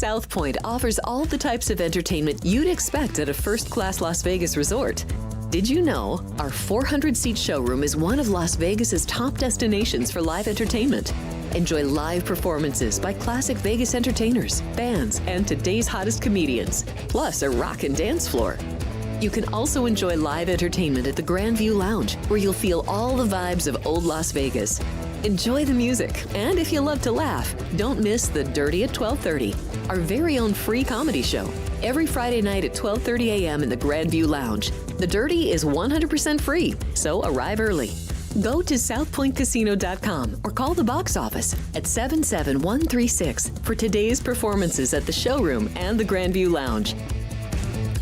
South Point offers all the types of entertainment you'd expect at a first-class Las Vegas resort. Did you know our 400-seat showroom is one of Las Vegas's top destinations for live entertainment? Enjoy live performances by classic Vegas entertainers, bands, and today's hottest comedians, plus a rockin' dance floor. You can also enjoy live entertainment at the Grandview Lounge, where you'll feel all the vibes of old Las Vegas. Enjoy the music, and if you love to laugh, don't miss The Dirty at 12:30, our very own free comedy show, every Friday night at 12:30 a.m. in the Grandview Lounge. The Dirty is 100% free, so arrive early. Go to southpointcasino.com or call the box office at 77136 for today's performances at the showroom and the Grandview Lounge.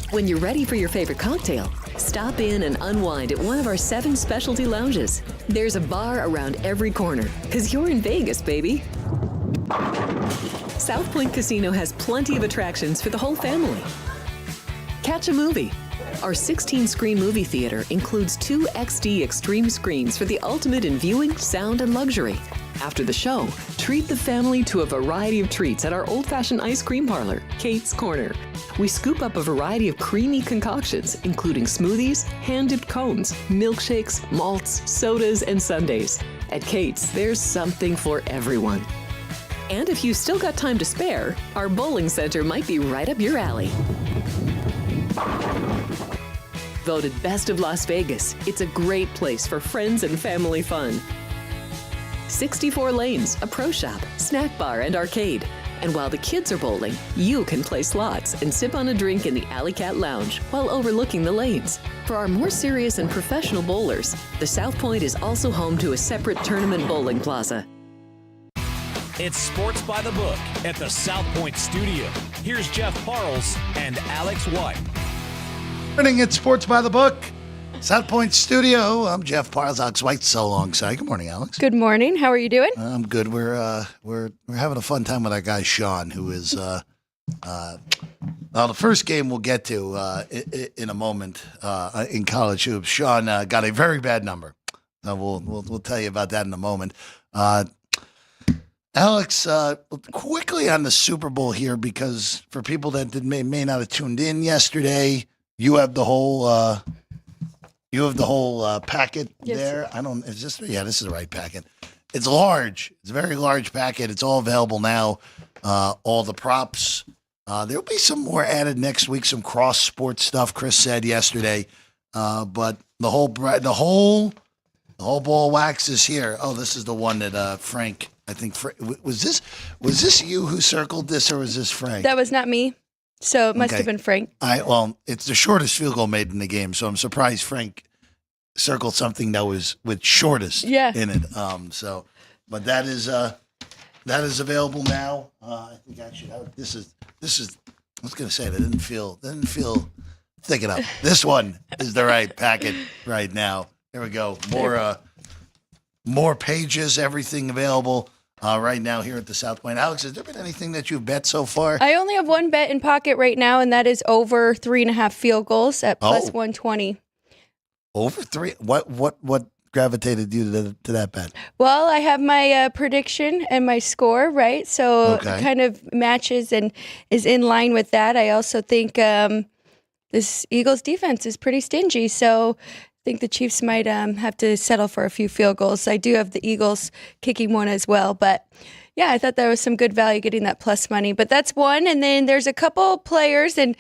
When you're ready for your favorite cocktail, stop in and unwind at one of our 7 specialty lounges. There's a bar around every corner, because you're in Vegas, baby. South Point Casino has plenty of attractions for the whole family. Catch a movie. Our 16-screen movie theater includes 2 XD Extreme screens for the ultimate in viewing, sound, and luxury. After the show, treat the family to a variety of treats at our old-fashioned ice cream parlor, Kate's Corner. We scoop up a variety of creamy concoctions, including smoothies, hand-dipped cones, milkshakes, malts, sodas, and sundaes. At Kate's, there's something for everyone. And if you still got time to spare, our bowling center might be right up your alley. Voted Best of Las Vegas, it's a great place for friends and family fun. 64 lanes, a pro shop, snack bar, and arcade. And while the kids are bowling, you can play slots and sip on a drink in the Alley Cat Lounge while overlooking the lanes. For our more serious and professional bowlers, the South Point is also home to a separate tournament bowling plaza. It's Sports by the Book at the South Point Studio. Here's Jeff Parles and Alex White. Morning, it's Sports by the Book. South Point Studio. I'm Jeff Parles. Alex White's alongside. Good morning, Alex. Good morning. How are you doing? I'm good. We're having a fun time with our guy Sean, who is the first game we'll get to in a moment in college hoops. Sean got a very bad number. We'll tell you about that in a moment. Alex, quickly on the Super Bowl here, because for people that may not have tuned in yesterday, you have the whole. Packet there. This is the right packet. It's large. It's a very large packet. It's all available now. All the props. There'll be some more added next week, some cross sports stuff, Chris said yesterday. But the whole ball of wax is here. Oh, this is the one that Frank, I think, was this you who circled this, or was this Frank? That was not me. So it must have been Frank. It's the shortest field goal made in the game, so I'm surprised Frank circled something that was with shortest in it. But that is available now. I think actually this is. I was gonna say that didn't feel thick enough. This one is the right packet right now. There we go. More pages, everything available. Right now here at the South Point. Alex, has there been anything that you've bet so far? I only have one bet in pocket right now, and that is over 3.5 field goals at plus 120. Over 3? What gravitated you to that bet? Well, I have my prediction and my score, right? So it kind of matches and is in line with that. I also think this Eagles defense is pretty stingy, so I think the Chiefs might have to settle for a few field goals. I do have the Eagles kicking one as well. But, yeah, I thought there was some good value getting that plus money. But that's one. And then there's a couple players, and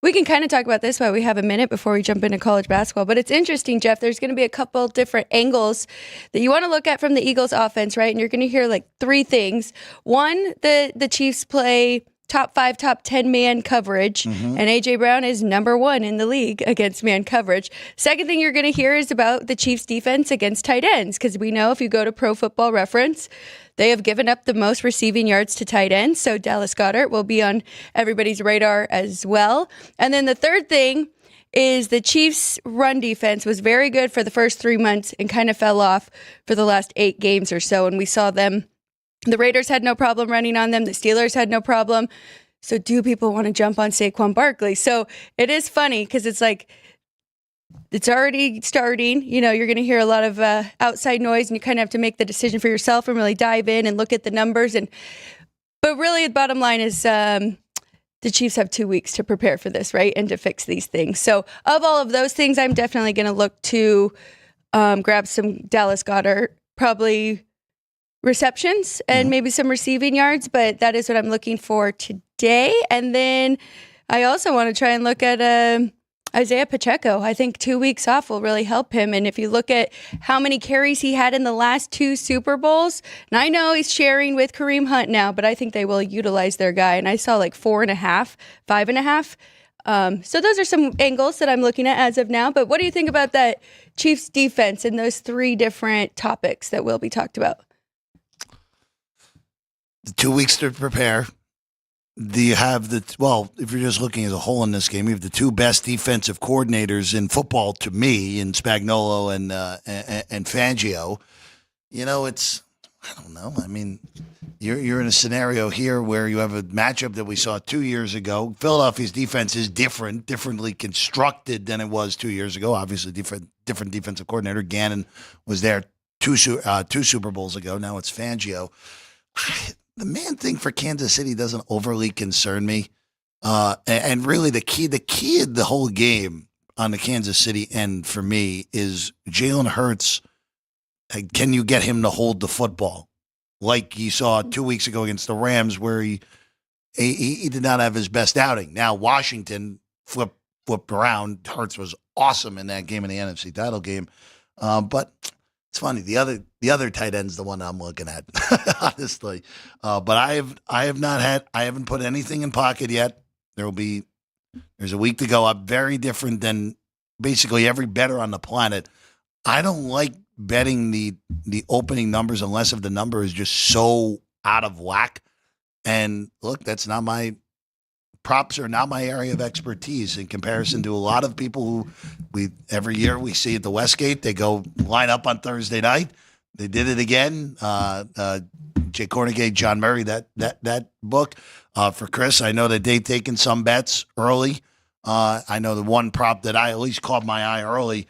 we can kind of talk about this while we have a minute before we jump into college basketball. But it's interesting, Jeff. There's going to be a couple different angles that you want to look at from the Eagles offense, right? And you're going to hear like 3 things. One, the Chiefs play top 5, top 10 man coverage, and A.J. Brown is number 1 in the league against man coverage. Second thing you're going to hear is about the Chiefs' defense against tight ends, because we know if you go to Pro Football Reference, they have given up the most receiving yards to tight ends, so Dallas Goedert will be on everybody's radar as well. And then the third thing is the Chiefs' run defense was very good for the first 3 months and kind of fell off for the last 8 games or so, and we saw them. The Raiders had no problem running on them. The Steelers had no problem. So do people want to jump on Saquon Barkley? So it is funny because it's like it's already starting. You know, you're going to hear a lot of outside noise, and you kind of have to make the decision for yourself and really dive in and look at the numbers. And But really, the bottom line is the Chiefs have 2 weeks to prepare for this, right? And to fix these things. So of all of those things, I'm definitely going to look to grab some Dallas Goedert, probably receptions and maybe some receiving yards. But that is what I'm looking for today. And then I also want to try and look at Isaiah Pacheco. I think 2 weeks off will really help him. And if you look at how many carries he had in the last 2 Super Bowls, and I know he's sharing with Kareem Hunt now, but I think they will utilize their guy. And I saw like 4.5, 5.5. So those are some angles that I'm looking at as of now. But what do you think about that Chiefs defense and those 3 different topics that will be talked about? The 2 weeks to prepare. Do you have if you're just looking as a whole in this game, you have the 2 best defensive coordinators in football to me, in Spagnuolo and Fangio. You know, I don't know. I mean, you're in a scenario here where you have a matchup that we saw 2 years ago. Philadelphia's defense is differently constructed than it was 2 years ago. Obviously, different defensive coordinator. Gannon was there two Super Bowls ago. Now it's Fangio. The man thing for Kansas City doesn't overly concern me. And really the key of the whole game on the Kansas City end for me is Jalen Hurts. Can you get him to hold the football? Like you saw 2 weeks ago against the Rams where he did not have his best outing. Now Washington flipped around. Hurts was awesome in that game, in the NFC title game. But it's funny. The other tight end's the one I'm looking at, honestly. But I haven't put anything in pocket yet. There's a week to go up. Very different than basically every bettor on the planet. I don't like betting the opening numbers unless if the number is just so out of whack. And look, props are not my area of expertise in comparison to a lot of people who every year we see at the Westgate. They go line up on Thursday night. They did it again. Jay Kornegay, John Murray, that book. For Chris, I know that they've taken some bets early. I know the one prop that I at least caught my eye early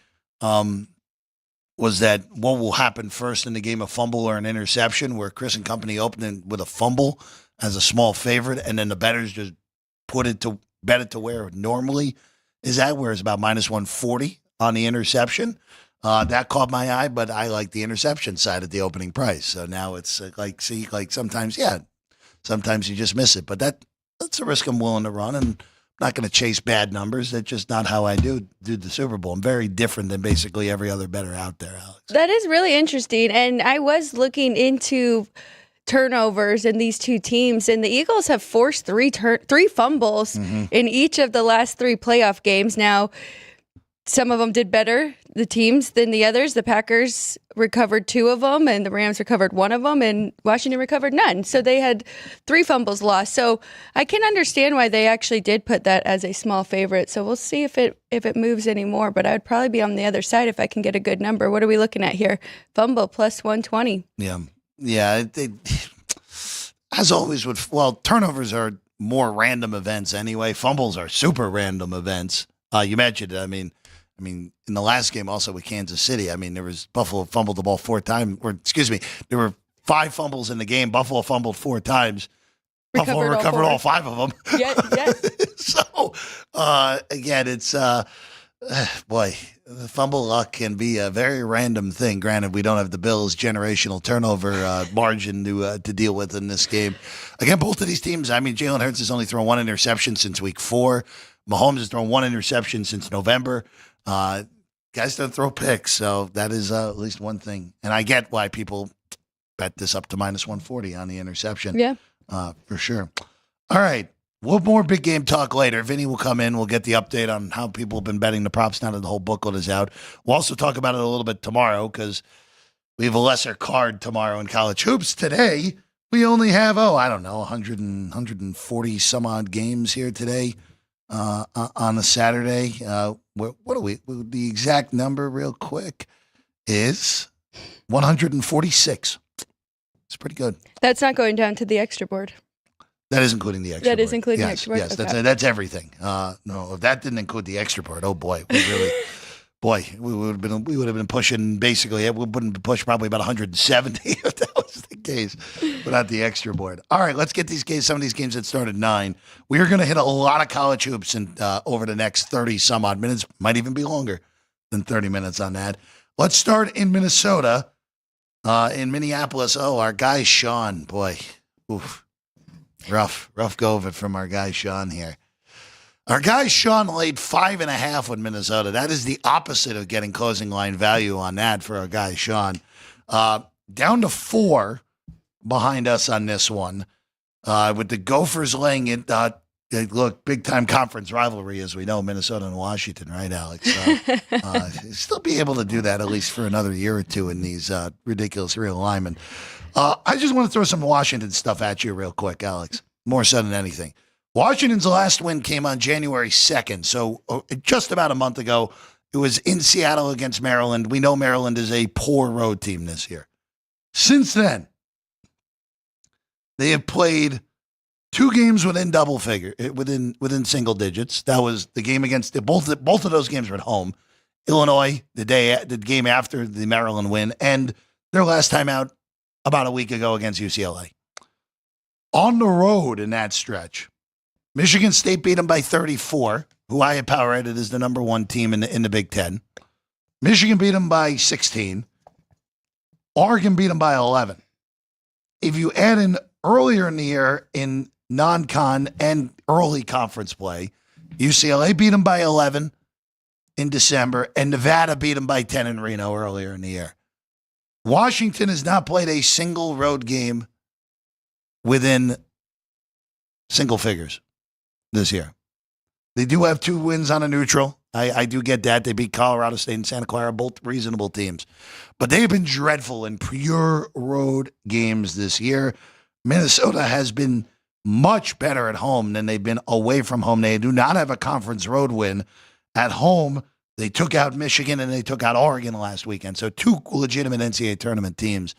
was that what will happen first in the game, a fumble or an interception, where Chris and company opened with a fumble as a small favorite, and then the bettors just bet it to where it normally is at, where it's about -140 on the interception. That caught my eye, but I like the interception side at the opening price. So now it's sometimes you just miss it. But that's a risk I'm willing to run, and I'm not going to chase bad numbers. That's just not how I do the Super Bowl. I'm very different than basically every other bettor out there, Alex. That is really interesting. And I was looking into turnovers in these 2 teams, and the Eagles have forced 3 fumbles in each of the last 3 playoff games. Now, some of them did better, the teams, than the others. The Packers recovered 2 of them, and the Rams recovered 1 of them, and Washington recovered none. So they had 3 fumbles lost. So I can understand why they actually did put that as a small favorite. So we'll see if it moves anymore. But I would probably be on the other side if I can get a good number. What are we looking at here? Fumble plus 120. Yeah, as always, turnovers are more random events anyway. Fumbles are super random events. You mentioned it. I mean, in the last game also with Kansas City, there was Buffalo fumbled the ball 4 times. There were 5 fumbles in the game. Buffalo fumbled 4 times. Buffalo recovered all 5 of them. Yeah. So, again, it's boy. The fumble luck can be a very random thing. Granted, we don't have the Bills' generational turnover margin to deal with in this game. Again, both of these teams, Jalen Hurts has only thrown 1 interception since week 4. Mahomes has thrown 1 interception since November. Guys don't throw picks, so that is at least one thing. And I get why people bet this up to -140 on the interception. Yeah. For sure. All right. We'll have more big game talk later. Vinny will come in. We'll get the update on how people have been betting the props now that the whole booklet is out. We'll also talk about it a little bit tomorrow because we have a lesser card tomorrow in college hoops. Today, we only have, 140 some odd games here today on a Saturday. What are we? The exact number real quick is 146. It's pretty good. That's not going down to the extra board. That is including the extra board. That is including the extra board? Yes, okay. that's everything. No, if that didn't include the extra board, oh boy, boy, we would have been pushing basically. We wouldn't have pushed probably about 170 if that was the case, without the extra board. All right, let's get some of these games that start at 9. We are going to hit a lot of college hoops over the next 30 some odd minutes. Might even be longer than 30 minutes on that. Let's start in Minnesota, in Minneapolis. Oh, our guy Sean, boy, oof, rough go of it from our guy Sean here. Our guy Sean laid 5.5 with Minnesota. That is the opposite of getting closing line value on that for our guy Sean. Down to 4 behind us on this one, with the Gophers laying it. Look, big time conference rivalry, as we know, Minnesota and Washington, right, Alex? Still be able to do that at least for another year or two in these ridiculous realignment. I just want to throw some Washington stuff at you real quick, Alex, more so than anything. Washington's last win came on January 2nd, so just about a month ago. It was in Seattle against Maryland. We know Maryland is a poor road team this year. Since then, they have played 2 games within within single digits. That was the game against both of those games were at home. Illinois, the game after the Maryland win, and their last time out about a week ago against UCLA. On the road in that stretch, Michigan State beat them by 34, who I had power rated as the number 1 team in the Big Ten. Michigan beat them by 16. Oregon beat them by 11. If you add in earlier in the year in non-con and early conference play, UCLA beat them by 11 in December, and Nevada beat them by 10 in Reno earlier in the year. Washington has not played a single road game within single figures this year. They do have 2 wins on a neutral. I do get that. They beat Colorado State and Santa Clara, both reasonable teams. But they have been dreadful in pure road games this year. Minnesota has been much better at home than they've been away from home. They do not have a conference road win. At home, they took out Michigan and they took out Oregon last weekend. So 2 legitimate NCAA tournament teams.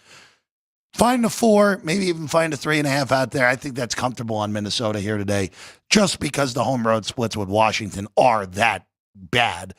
Find a 4, maybe even find a 3.5 out there. I think that's comfortable on Minnesota here today, just because the home road splits with Washington are that bad.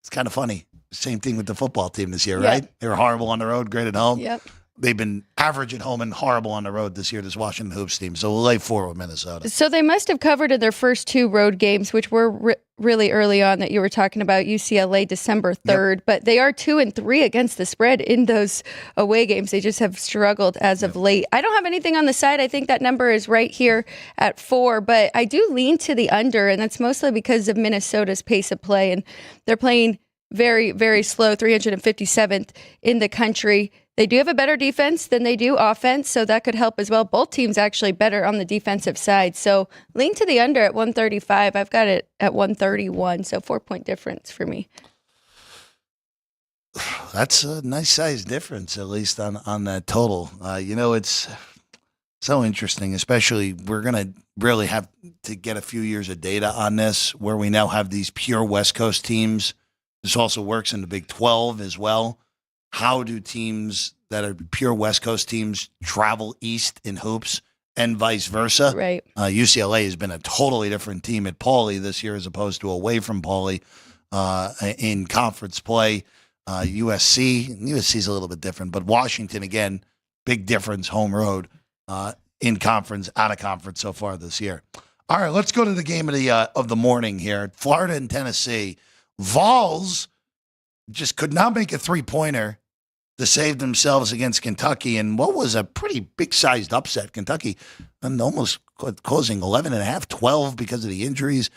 It's kind of funny. Same thing with the football team this year, right? They were horrible on the road, great at home. Yep. They've been average at home and horrible on the road this year, this Washington Hoops team. So we'll lay 4 with Minnesota. So they must have covered in their first 2 road games, which were really early on that you were talking about, UCLA December 3rd. Yep. But they are 2-3 against the spread in those away games. They just have struggled as of late. I don't have anything on the side. I think that number is right here at 4. But I do lean to the under, and that's mostly because of Minnesota's pace of play. And they're playing very, very slow, 357th in the country. They do have a better defense than they do offense, so that could help as well. Both teams actually better on the defensive side. So lean to the under at 135. I've got it at 131, so 4-point difference for me. That's a nice size difference, at least on that total. It's so interesting, especially we're going to really have to get a few years of data on this, where we now have these pure West Coast teams. This also works in the Big 12 as well. How do teams that are pure West Coast teams travel east in hoops and vice versa? Right. UCLA has been a totally different team at Pauley this year as opposed to away from Pauley in conference play. USC is a little bit different, but Washington, again, big difference, home road in conference, out of conference so far this year. All right, let's go to the game of the morning here. Florida and Tennessee. Vols just could not make a 3-pointer to save themselves against Kentucky, and what was a pretty big-sized upset. Kentucky almost closing 11.5, 12 because of the injuries.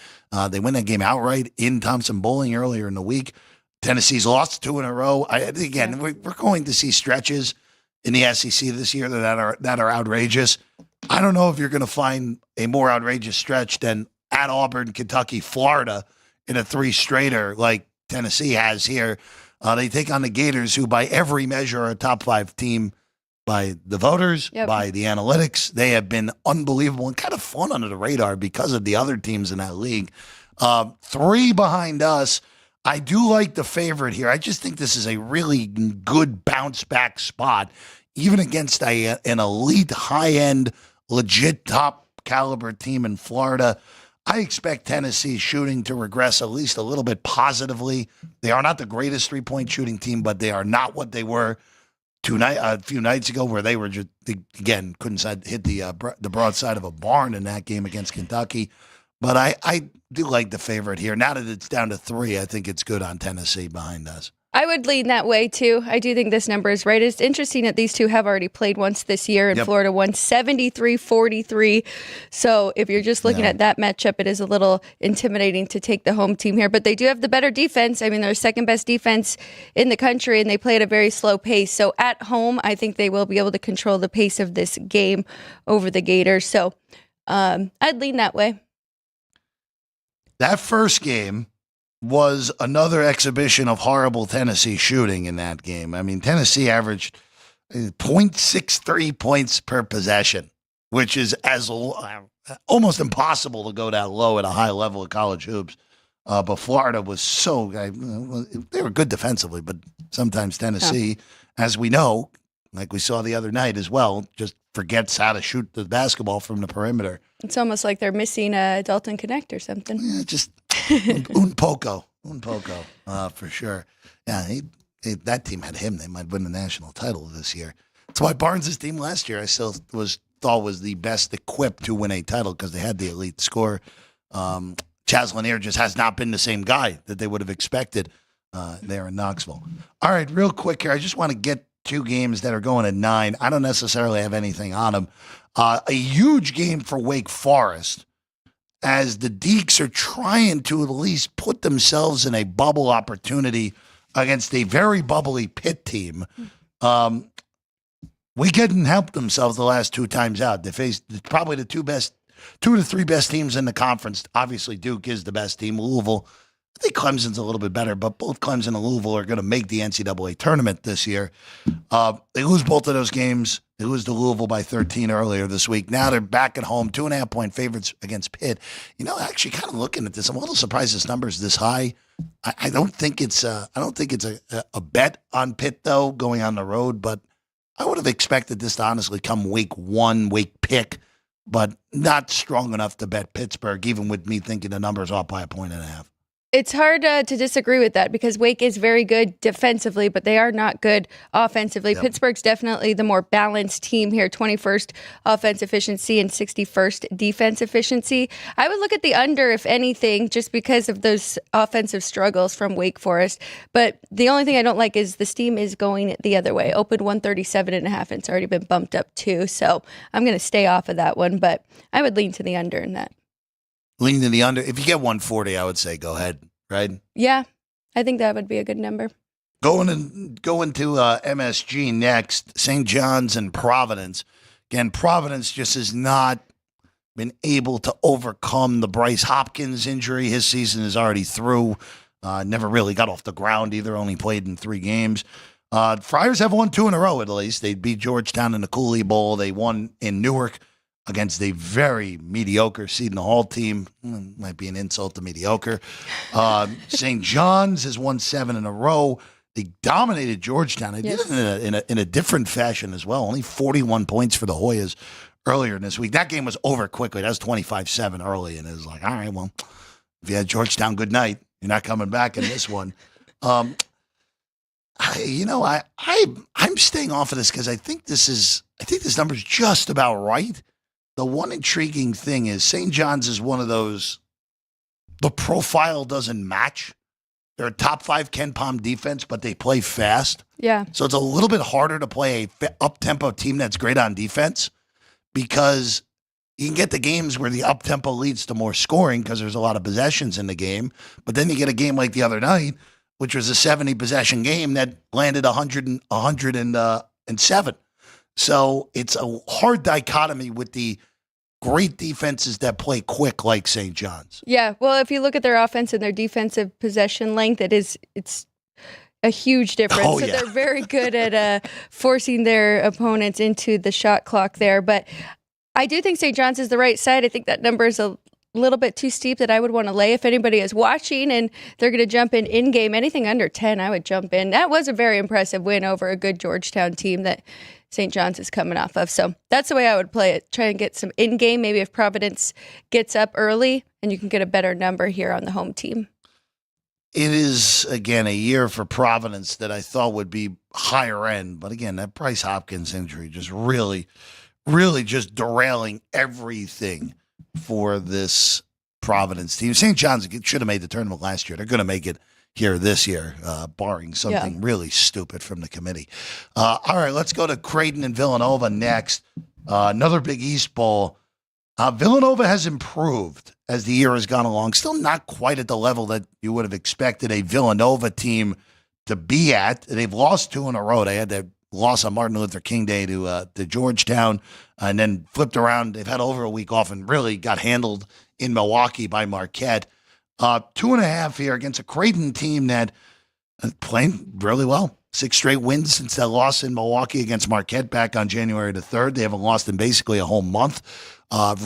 They win that game outright in Thompson Bowling earlier in the week. Tennessee's lost 2 in a row. We're going to see stretches in the SEC this year that are outrageous. I don't know if you're going to find a more outrageous stretch than at Auburn, Kentucky, Florida in a 3-straighter like Tennessee has here. They take on the Gators, who by every measure are a top 5 team by the voters, by the analytics. They have been unbelievable and kind of fun under the radar because of the other teams in that league. 3 behind us. I do like the favorite here. I just think this is a really good bounce back spot, even against an elite, high-end, legit top caliber team in Florida. I expect Tennessee shooting to regress at least a little bit positively. They are not the greatest three-point shooting team, but they are not what they were a few nights ago, where they were just, again, couldn't hit the broadside of a barn in that game against Kentucky. But I do like the favorite here. Now that it's down to 3, I think it's good on Tennessee behind us. I would lean that way, too. I do think this number is right. It's interesting that these two have already played once this year, and Florida won 73-43. So if you're just looking at that matchup, it is a little intimidating to take the home team here. But they do have the better defense. I mean, they're second best defense in the country, and they play at a very slow pace. So at home, I think they will be able to control the pace of this game over the Gators. So I'd lean that way. That first game was another exhibition of horrible Tennessee shooting in that game. I mean, Tennessee averaged 0.63 points per possession, which is almost impossible to go that low at a high level of college hoops. But Florida was they were good defensively, but sometimes Tennessee, as we know, like we saw the other night as well, just forgets how to shoot the basketball from the perimeter. It's almost like they're missing a Dalton Connect or something. Yeah, just un poco, for sure. Yeah, that team had him. They might win the national title this year. That's why Barnes' team last year I still thought was the best equipped to win a title, because they had the elite score. Chaz Lanier just has not been the same guy that they would have expected there in Knoxville. All right, real quick here. I just want to get 2 games that are going at 9. I don't necessarily have anything on them. A huge game for Wake Forest, as the Deacs are trying to at least put themselves in a bubble opportunity against a very bubbly Pitt team. We couldn't help themselves the last 2 times out. They faced probably the 2 to 3 best teams in the conference. Obviously, Duke is the best team. Louisville, I think Clemson's a little bit better, but both Clemson and Louisville are going to make the NCAA tournament this year. They lose both of those games. They lose to Louisville by 13 earlier this week. Now they're back at home, 2.5-point favorites against Pitt. You know, actually, kind of looking at this, I'm a little surprised this number is this high. I don't think it's a bet on Pitt though, going on the road. But I would have expected this to honestly come week 1, Wake pick, but not strong enough to bet Pittsburgh, even with me thinking the number's off by 1.5. It's hard to disagree with that, because Wake is very good defensively, but they are not good offensively. Yep. Pittsburgh's definitely the more balanced team here, 21st offense efficiency and 61st defense efficiency. I would look at the under, if anything, just because of those offensive struggles from Wake Forest. But the only thing I don't like is the steam is going the other way. Opened 137.5, and it's already been bumped up 2. So I'm going to stay off of that one, but I would lean to the under in that. Lean to the under. If you get 140, I would say go ahead, right? Yeah, I think that would be a good number. Going to MSG next, St. John's and Providence. Again, Providence just has not been able to overcome the Bryce Hopkins injury. His season is already through. Never really got off the ground either, only played in 3 games. Friars have won 2 in a row at least. They beat Georgetown in the Cooley Bowl. They won in Newark against a very mediocre Seton Hall team. Might be an insult to mediocre. St. John's has won 7 in a row. They dominated Georgetown. They did it in a different fashion as well. Only 41 points for the Hoyas earlier in this week. That game was over quickly. That was 25-7 early, and it was like, all right, well, if you had Georgetown, good night. You're not coming back in this one. I'm staying off of this because I think this number's just about right. The one intriguing thing is St. John's is one of those, the profile doesn't match. They're a top 5 Ken Pom defense, but they play fast. Yeah. So it's a little bit harder to play a up-tempo team that's great on defense, because you can get the games where the up-tempo leads to more scoring because there's a lot of possessions in the game. But then you get a game like the other night, which was a 70-possession game that landed 107. So it's a hard dichotomy with the great defenses that play quick like St. John's. Yeah, well, if you look at their offense and their defensive possession length, it's a huge difference. Oh, so yeah. they're very good at forcing their opponents into the shot clock there. But I do think St. John's is the right side. I think that number is a little bit too steep that I would want to lay. If anybody is watching and they're going to jump in game, anything under 10, I would jump in. That was a very impressive win over a good Georgetown team that St. John's is coming off of. So that's the way I would play it. Try and get some in-game, maybe if Providence gets up early, and you can get a better number here on the home team. It is, again, a year for Providence that I thought would be higher end. But again, that Bryce Hopkins injury just really just derailing everything for this Providence team. St. John's should have made the tournament last year. They're going to make it here this year, barring something really stupid from the committee. All right, let's go to Creighton and Villanova next. Another Big East Bowl. Villanova has improved as the year has gone along. Still not quite at the level that you would have expected a Villanova team to be at. They've lost 2 in a row. They had that loss on Martin Luther King Day to Georgetown, and then flipped around. They've had over a week off and really got handled in Milwaukee by Marquette. 2.5 here against a Creighton team that playing really well. 6 straight wins since that loss in Milwaukee against Marquette back on January the 3rd. They haven't lost in basically a whole month.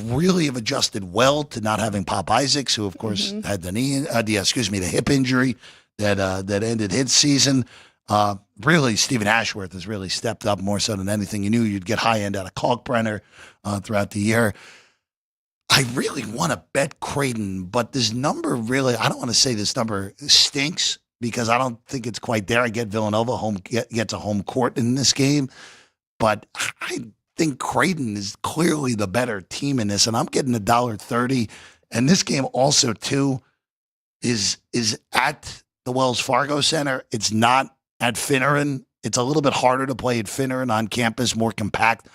Really have adjusted well to not having Pop Isaacs, who of course had the hip injury that ended his season. Really, Stephen Ashworth has really stepped up more so than anything. You knew you'd get high end out of Kalkbrenner throughout the year. I really want to bet Creighton, but this number really, I don't want to say this number stinks because I don't think it's quite there. I get Villanova gets a home court in this game, but I think Creighton is clearly the better team in this, and I'm getting $1.30. And this game also, too, is at the Wells Fargo Center. It's not at Finneran. It's a little bit harder to play at Finneran on campus, more compact,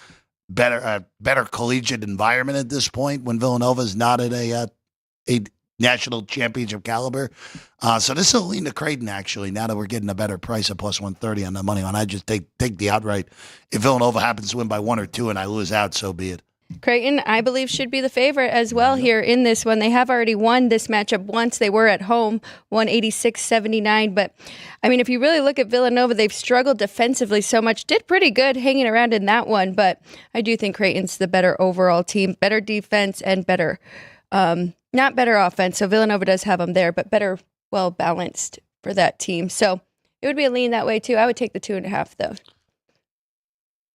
better collegiate environment at this point when Villanova is not at a national championship caliber. So this will lean to Creighton, actually, now that we're getting a better price at plus 130 on the money line. I just take the outright. If Villanova happens to win by 1 or 2 and I lose out, so be it. Creighton, I believe, should be the favorite as well here in this one. They have already won this matchup once. They were at home, 186-79. But, I mean, if you really look at Villanova, they've struggled defensively so much. Did pretty good hanging around in that one. But I do think Creighton's the better overall team, better defense and better, not better offense. So Villanova does have them there, but better, well-balanced for that team. So it would be a lean that way, too. I would take the 2.5, though.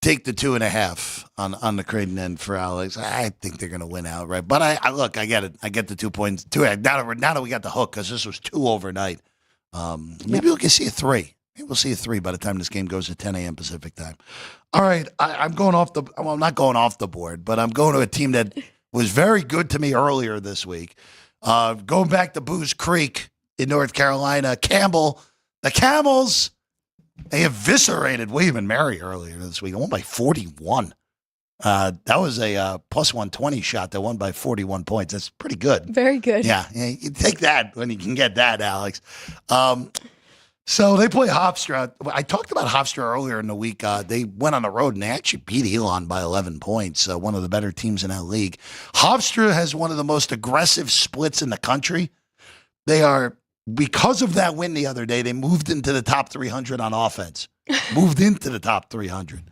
Take the 2.5 on the Creighton end for Alex. I think they're going to win outright. But I look, I get it. I get the 2 points. Now that we got the hook, because this was 2 overnight. Maybe we can see a 3. Maybe we'll see a 3 by the time this game goes at 10 a.m. Pacific time. All right, I'm going off I'm not going off the board, but I'm going to a team that was very good to me earlier this week. Going back to Booze Creek in North Carolina, Campbell, the Camels. They eviscerated William and Mary earlier this week. They won by 41. That was a plus 120 shot that won by 41 points. That's pretty good. Very good. Yeah, you take that when you can get that, Alex. So they play Hofstra. I talked about Hofstra earlier in the week. They went on the road and they actually beat Elon by 11 points, one of the better teams in that league. Hofstra has one of the most aggressive splits in the country. They are... Because of that win the other day, they moved into the top 300 on offense. Moved into the top 300.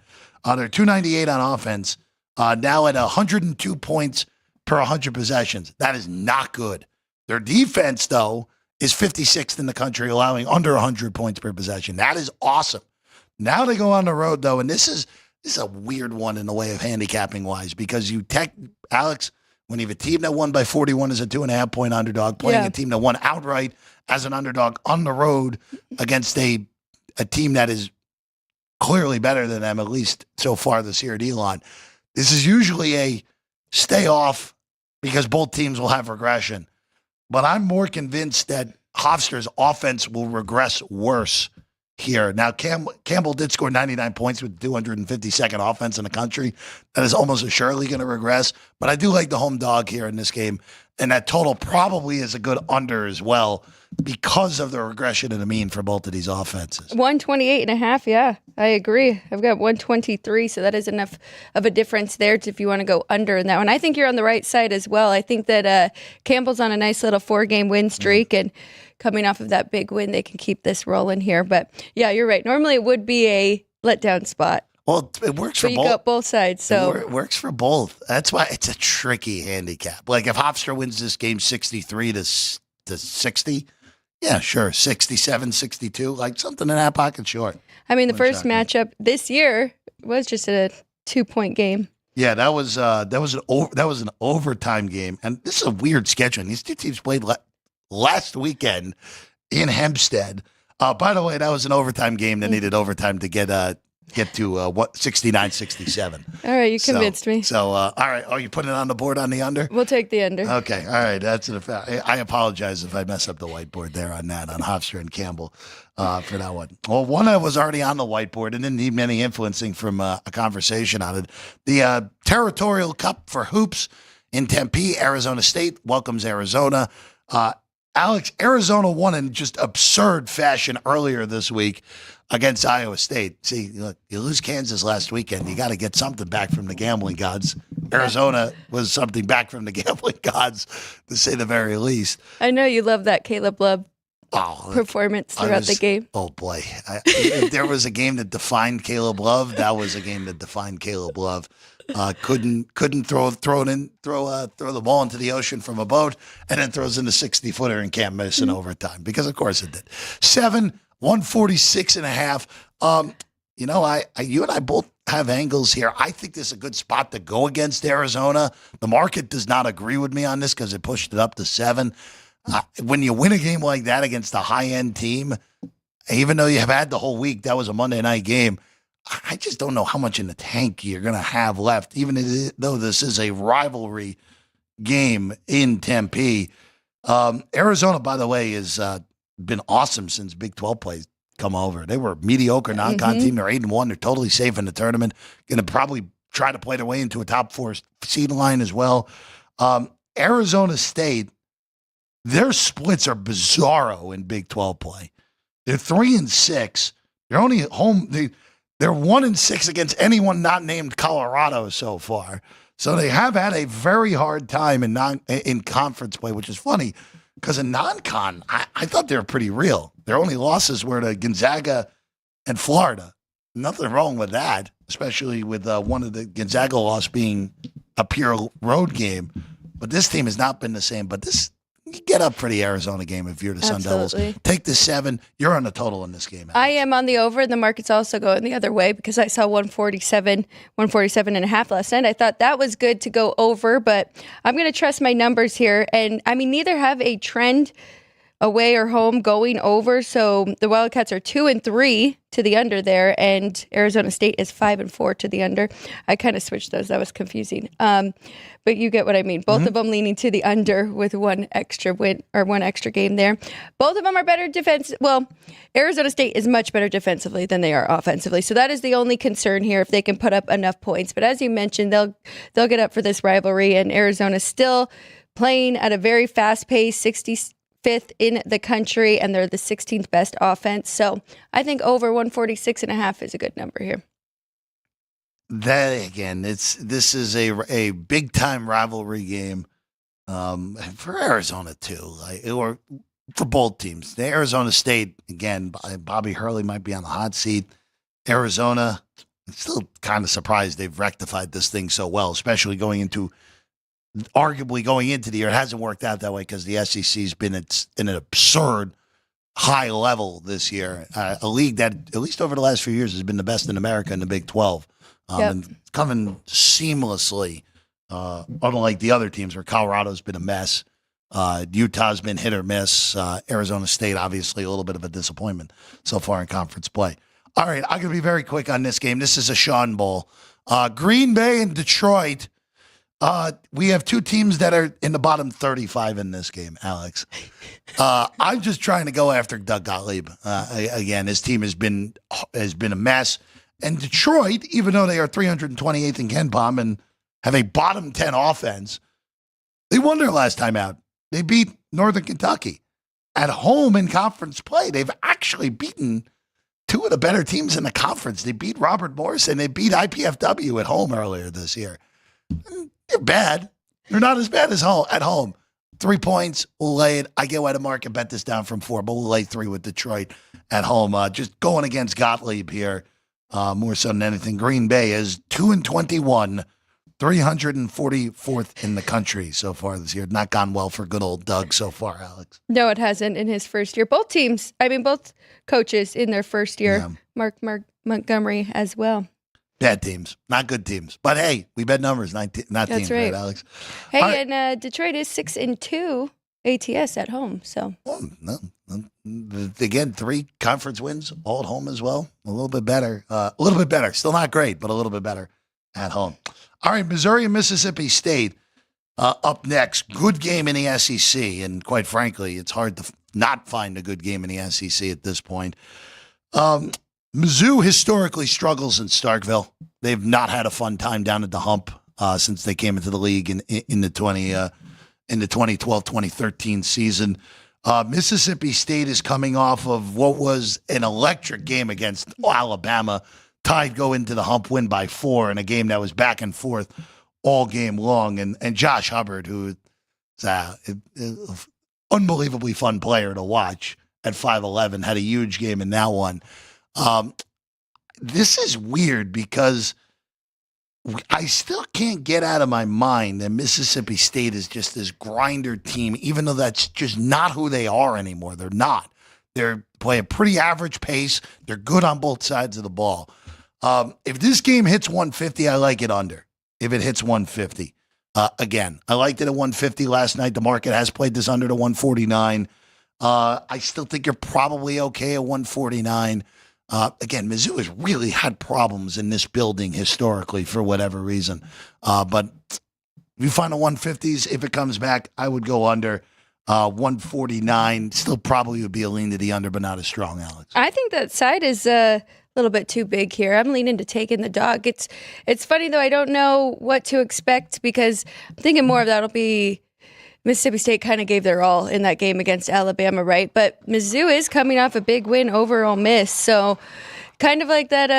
They're 298 on offense, now at 102 points per 100 possessions. That is not good. Their defense, though, is 56th in the country, allowing under 100 points per possession. That is awesome. Now they go on the road, though, and this is a weird one in the way of handicapping-wise because Alex, when you have a team that won by 41 as a 2.5-point underdog, playing a team that won outright as an underdog on the road against a team that is clearly better than them, at least so far this year at Elon. This is usually a stay off because both teams will have regression. But I'm more convinced that Hofstra's offense will regress worse here. Now, Campbell did score 99 points with 252nd offense in the country. That is almost assuredly going to regress. But I do like the home dog here in this game. And that total probably is a good under as well because of the regression in the mean for both of these offenses. 128.5, yeah, I agree. I've got 123, so that is enough of a difference there if you want to go under in that one. I think you're on the right side as well. I think that Campbell's on a nice little 4-game win streak, and coming off of that big win, they can keep this rolling here. But, yeah, you're right. Normally it would be a letdown spot. Well, it works for but both. You got both sides, so it works for both. That's why it's a tricky handicap. Like if Hofstra wins this game 63 to 60, yeah, sure, 67, 62, like something in that pocket, sure. I mean, the first matchup this year was just a 2-point game. Yeah, that was an overtime game, and this is a weird schedule. These two teams played last weekend in Hempstead. By the way, that was an overtime game that needed overtime to get to 69-67. All right, you convinced me. So, all right, are you putting it on the board on the under? We'll take the under. Okay, all right, that's an effect. I apologize if I mess up the whiteboard there on that, on Hofstra and Campbell for that one. Well, one that was already on the whiteboard and didn't need many influencing from a conversation on it. The Territorial Cup for Hoops in Tempe, Arizona State welcomes Arizona. Alex, Arizona won in just absurd fashion earlier this week against Iowa State. See, look, you lose Kansas last weekend. You got to get something back from the gambling gods. Arizona was something back from the gambling gods, to say the very least. I know you love that Caleb Love performance throughout the game. Oh, boy. If there was a game that defined Caleb Love, that was a game that defined Caleb Love. Couldn't throw the ball into the ocean from a boat, and then throws in the 60-footer and can't miss in overtime, because of course it did. 146.5. You and I both have angles here. I think this is a good spot to go against Arizona. The market does not agree with me on this because it pushed it up to 7. When you win a game like that against a high-end team, even though you have had the whole week, that was a Monday night game, I just don't know how much in the tank you're going to have left, even though this is a rivalry game in Tempe. Arizona, by the way, has been awesome since Big 12 plays come over. They were a mediocre non-con team. They're 8-1. They're totally safe in the tournament. Going to probably try to play their way into a top 4 seed line as well. Arizona State, their splits are bizarro in Big 12 play. They're 3-6. They're only at home. They're 1-6 against anyone not named Colorado so far. So they have had a very hard time in conference play, which is funny because in non-con, I thought they were pretty real. Their only losses were to Gonzaga and Florida. Nothing wrong with that, especially with one of the Gonzaga loss being a pure road game. But this team has not been the same. But you get up for the Arizona game if you're the Sun Devils. Take the 7. You're on the total in this game, Alex. I am on the over, and the market's also going the other way because I saw 147.5 last night. I thought that was good to go over, but I'm going to trust my numbers here. And I mean, neither have a trend away or home going over. So the Wildcats are 2-3 to the under there, and Arizona State is 5-4 to the under. I kind of switched those. That was confusing. But you get what I mean. Both of them leaning to the under with one extra win or one extra game there. Both of them are better defense. Well, Arizona State is much better defensively than they are offensively. So that is the only concern here, if they can put up enough points. But as you mentioned, they'll get up for this rivalry, and Arizona's still playing at a very fast pace, 65th in the country, and they're the 16th best offense. So I think over 146.5 is a good number here. That again, this is a big time rivalry game for Arizona too, or for both teams. The Arizona State again, Bobby Hurley might be on the hot seat. Arizona, I'm still kind of surprised they've rectified this thing so well, especially arguably going into the year. It hasn't worked out that way because the SEC's been in an absurd high level this year. A league that, at least over the last few years, has been the best in America in the Big 12. And coming seamlessly, unlike the other teams where Colorado's been a mess. Utah's been hit or miss. Arizona State, obviously, a little bit of a disappointment so far in conference play. All right, I'm going to be very quick on this game. This is a Sean Bowl. Green Bay and Detroit. We have two teams that are in the bottom 35 in this game, Alex. I'm just trying to go after Doug Gottlieb. Again, his team has been a mess. And Detroit, even though they are 328th in KenPom and have a bottom 10 offense, they won their last time out. They beat Northern Kentucky. At home in conference play, they've actually beaten two of the better teams in the conference. They beat Robert Morris and they beat IPFW at home earlier this year. They're bad. They're not as bad as at home. 3 points, we'll lay it. I get why the market bet this down from 4, but we'll lay 3 with Detroit at home. Just going against Gottlieb here. more so than anything. Green Bay is 2-21, 344th in the country so far this year. Not gone well for good old Doug so far, Alex. No, it hasn't in his first year. Both coaches in their first year. Yeah. Mark Montgomery as well. Bad teams, not good teams. But hey, we bet numbers, not teams, right, Alex? Hey, right. And Detroit is 6-2 ATS at home. So again, 3 conference wins, all at home as well. A little bit better. Still not great, but a little bit better at home. All right, Missouri and Mississippi State up next. Good game in the SEC, and quite frankly, it's hard to not find a good game in the SEC at this point. Mizzou historically struggles in Starkville. They've not had a fun time down at the hump since they came into the league in the 2012-2013 season. Mississippi State is coming off of what was an electric game against Alabama. Tide go into the hump, win by 4 in a game that was back and forth all game long. And Josh Hubbard, who is an unbelievably fun player to watch at 5'11", had a huge game in that one. This is weird because I still can't get out of my mind that Mississippi State is just this grinder team, even though that's just not who they are anymore. They're not. They play a pretty average pace. They're good on both sides of the ball. If this game hits 150, I like it under. If it hits 150. Again, I liked it at 150 last night. The market has played this under to 149. I still think you're probably okay at 149. Again, Mizzou has really had problems in this building historically for whatever reason. But if you find the 150s, if it comes back, I would go under. 149 still probably would be a lean to the under, but not as strong, Alex. I think that side is a little bit too big here. I'm leaning to taking the dog. It's funny, though. I don't know what to expect because I'm thinking more of that'll be Mississippi State kind of gave their all in that game against Alabama, right? But Mizzou is coming off a big win over Ole Miss. So kind of like that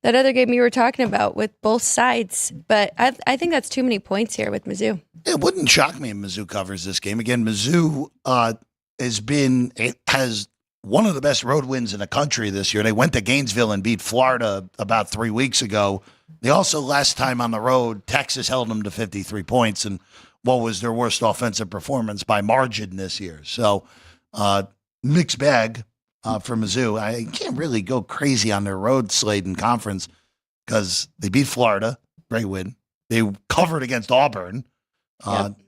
other game you were talking about with both sides. But I think that's too many points here with Mizzou. It wouldn't shock me if Mizzou covers this game. Again, Mizzou has one of the best road wins in the country this year. They went to Gainesville and beat Florida about 3 weeks ago. They also, last time on the road, Texas held them to 53 points and what was their worst offensive performance by margin this year. So mixed bag for Mizzou. I can't really go crazy on their road slate in conference because they beat Florida, great win. They covered against Auburn.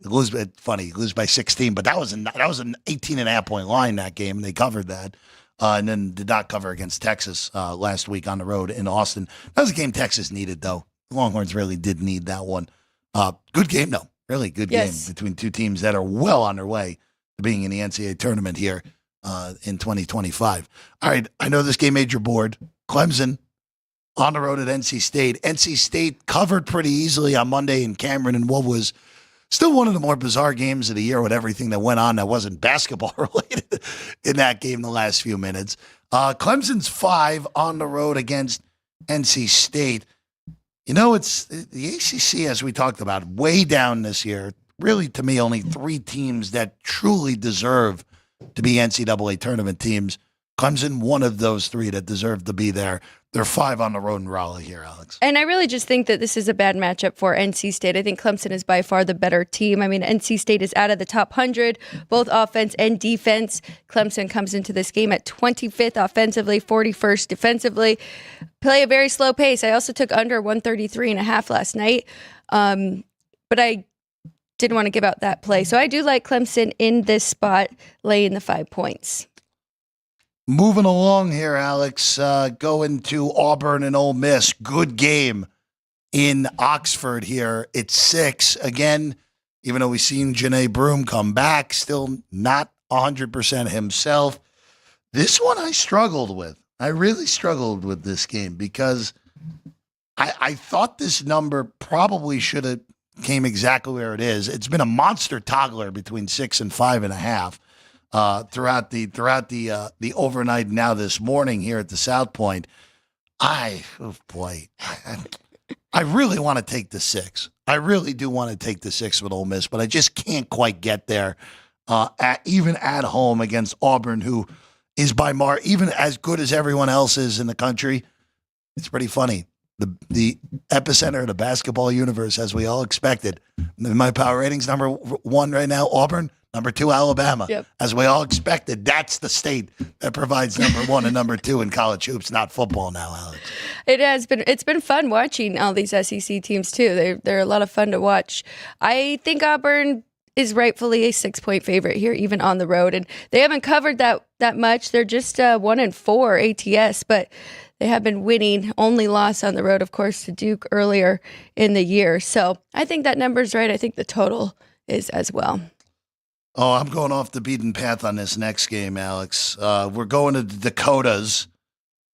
Lose by 16, but that was an 18.5 point line that game. They covered that, and then did not cover against Texas last week on the road in Austin. That was a game Texas needed, though. The Longhorns really did need that one. Good game, though. Really good game between two teams that are well on their way to being in the NCAA tournament here in 2025. All right, I know this game made your board. Clemson on the road at NC State. NC State covered pretty easily on Monday in Cameron in what was still one of the more bizarre games of the year with everything that went on that wasn't basketball related in that game the last few minutes. Clemson's 5 on the road against NC State. You know, it's the ACC, as we talked about, way down this year. Really, to me, only 3 teams that truly deserve to be NCAA tournament teams. Clemson, one of those 3 that deserve to be there. They're 5 on the road in Raleigh here, Alex. And I really just think that this is a bad matchup for NC State. I think Clemson is by far the better team. I mean, NC State is out of the top 100, both offense and defense. Clemson comes into this game at 25th offensively, 41st defensively. Play a very slow pace. I also took under 133.5 last night, but I didn't want to give out that play. So I do like Clemson in this spot, laying the 5 points. Moving along here, Alex, going to Auburn and Ole Miss. Good game in Oxford here. It's 6. Again, even though we've seen Janae Broom come back, still not 100% himself. This one I struggled with. I really struggled with this game because I thought this number probably should have came exactly where it is. It's been a monster toggler between 6 and 5.5. Throughout the overnight now this morning here at the South Point. I really want to take the 6. I really do want to take the 6 with Ole Miss, but I just can't quite get there. Even at home against Auburn, who is by even as good as everyone else is in the country. It's pretty funny. The epicenter of the basketball universe, as we all expected. In my power ratings, number 1 right now, Auburn. Number 2, Alabama. Yep. As we all expected, that's the state that provides number 1 and number 2 in college hoops, not football now, Alex. It's been fun watching all these SEC teams too. They're a lot of fun to watch. I think Auburn is rightfully a 6-point favorite here, even on the road, and they haven't covered that much. They're just 1-4 ATS, but they have been winning. Only loss on the road, of course, to Duke earlier in the year. So I think that number's right. I think the total is as well. Oh, I'm going off the beaten path on this next game, Alex. We're going to the Dakotas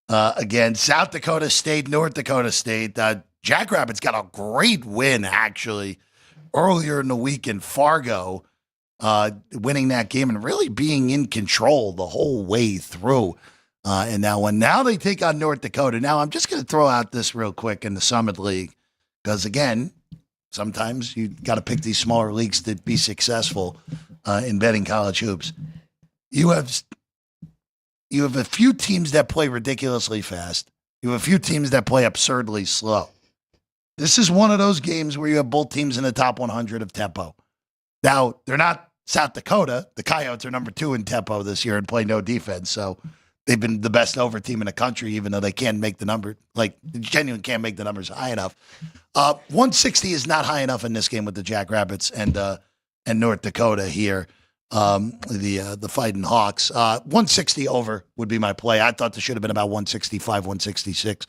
again. South Dakota State, North Dakota State. Jackrabbits got a great win, actually, earlier in the week in Fargo, winning that game and really being in control the whole way through. And now they take on North Dakota. Now, I'm just going to throw out this real quick in the Summit League because, again, sometimes you got to pick these smaller leagues to be successful in betting college hoops. You have a few teams that play ridiculously fast. You have a few teams that play absurdly slow. This is one of those games where you have both teams in the top 100 of tempo. Now, they're not South Dakota. The Coyotes are number 2 in tempo this year and play no defense. So they've been the best over team in the country, even though they can't make the number, genuinely can't make the numbers high enough. 160 is not high enough in this game with the Jackrabbits and North Dakota here. The Fighting Hawks. 160 over would be my play. I thought there should have been about 165, 166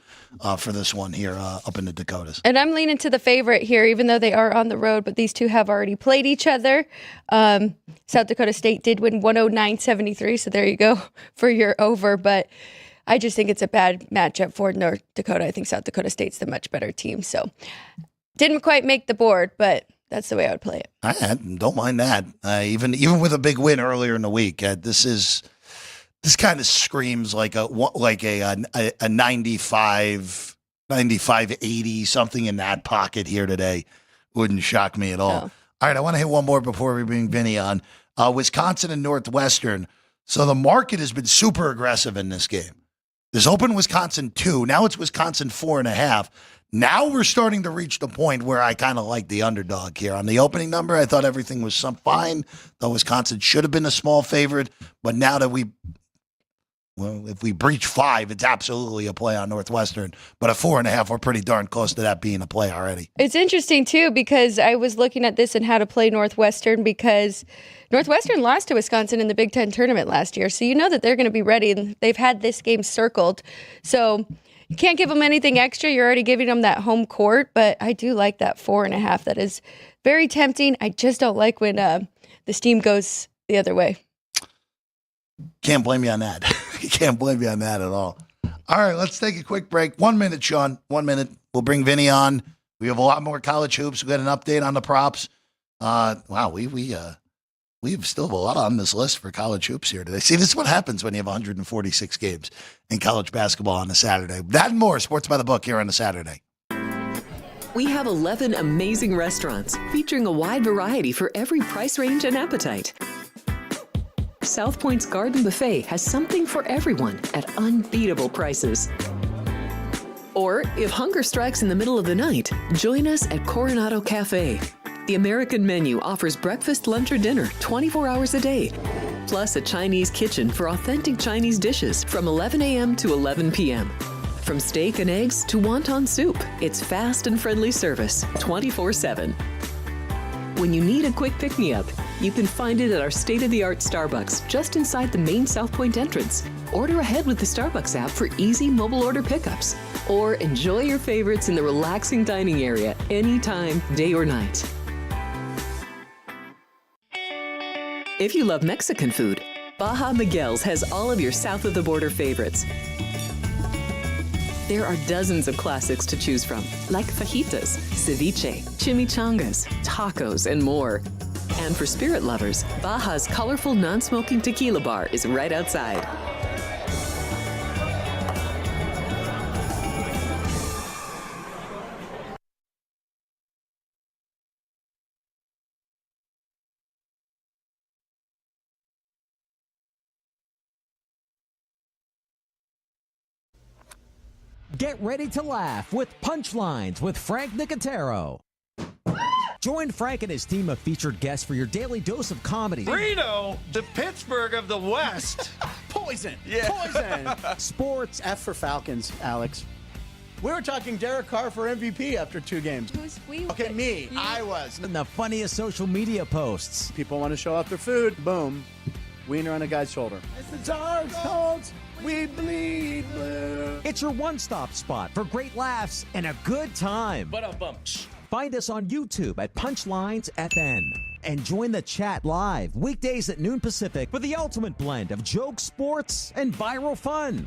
for this one here up in the Dakotas. And I'm leaning to the favorite here, even though they are on the road, but these two have already played each other. South Dakota State did win 109-73, so there you go for your over. But I just think it's a bad matchup for North Dakota. I think South Dakota State's the much better team. So didn't quite make the board, but that's the way I would play it. I don't mind that. Even with a big win earlier in the week, this kind of screams like a 95, 80, something in that pocket here today. Wouldn't shock me at all. No. All right, I want to hit one more before we bring Vinny on. Wisconsin and Northwestern. So the market has been super aggressive in this game. This opened Wisconsin 2. Now it's Wisconsin 4.5. Now we're starting to reach the point where I kind of like the underdog here. On the opening number, I thought everything was fine, though Wisconsin should have been a small favorite. But now that if we breach 5, it's absolutely a play on Northwestern. But at 4.5, we're pretty darn close to that being a play already. It's interesting, too, because I was looking at this and how to play Northwestern because Northwestern lost to Wisconsin in the Big Ten tournament last year. So you know that they're going to be ready, and they've had this game circled. So you can't give them anything extra. You're already giving them that home court, but I do like that 4.5. That is very tempting. I just don't like when the steam goes the other way. Can't blame you on that. Can't blame you on that at all. All right, let's take a quick break. 1 minute, Sean. 1 minute. We'll bring Vinny on. We have a lot more college hoops. We got an update on the props. Wow, we still have a lot on this list for college hoops here today. See, this is what happens when you have 146 games in college basketball on a Saturday. That and more, Sports by the Book here on a Saturday. We have 11 amazing restaurants featuring a wide variety for every price range and appetite. South Point's Garden Buffet has something for everyone at unbeatable prices. Or, if hunger strikes in the middle of the night, join us at Coronado Cafe. The American menu offers breakfast, lunch, or dinner 24 hours a day, plus a Chinese kitchen for authentic Chinese dishes from 11 a.m. to 11 p.m. From steak and eggs to wonton soup, it's fast and friendly service 24/7. When you need a quick pick-me-up, you can find it at our state-of-the-art Starbucks just inside the main South Point entrance. Order ahead with the Starbucks app for easy mobile order pickups. Or enjoy your favorites in the relaxing dining area anytime, day or night. If you love Mexican food, Baja Miguel's has all of your south of the border favorites. There are dozens of classics to choose from, like fajitas, ceviche, chimichangas, tacos, and more. And for spirit lovers, Baja's colorful non-smoking tequila bar is right outside. Get ready to laugh with Punchlines with Frank Nicotero. Join Frank and his team of featured guests for your daily dose of comedy. Reno, the Pittsburgh of the West. Poison. Yeah. Poison. Sports. F for Falcons, Alex. We were talking Derek Carr for MVP after 2 games. Who's we? Okay, me. I was. And the funniest social media posts. People want to show off their food. Boom. Wiener on a guy's shoulder. It's the Dark Colts. We bleed blue. It's your one-stop spot for great laughs and a good time. Find us on YouTube at Punchlines FN. And join the chat live weekdays at noon Pacific for the ultimate blend of jokes, sports, and viral fun.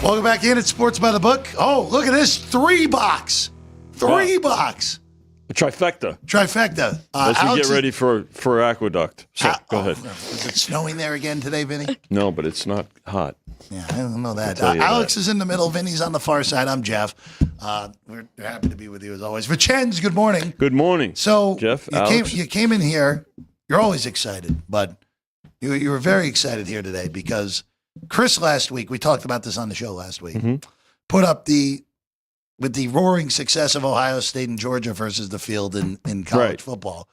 Welcome back in at Sports by the Book. Oh, look at this. 3-box. 3-box. A trifecta. As we get ready for Aqueduct. So, go ahead. Is it snowing there again today, Vinny? No, but it's not hot. Yeah, I don't know that. Alex is in the middle. Vinny's on the far side. I'm Jeff. We're happy to be with you as always. Vincenz, good morning. Good morning. So, Jeff, you came in here. You're always excited, but you were very excited here today because Chris last week, we talked about this on the show last week, put up with the roaring success of Ohio State and Georgia versus the field in college football.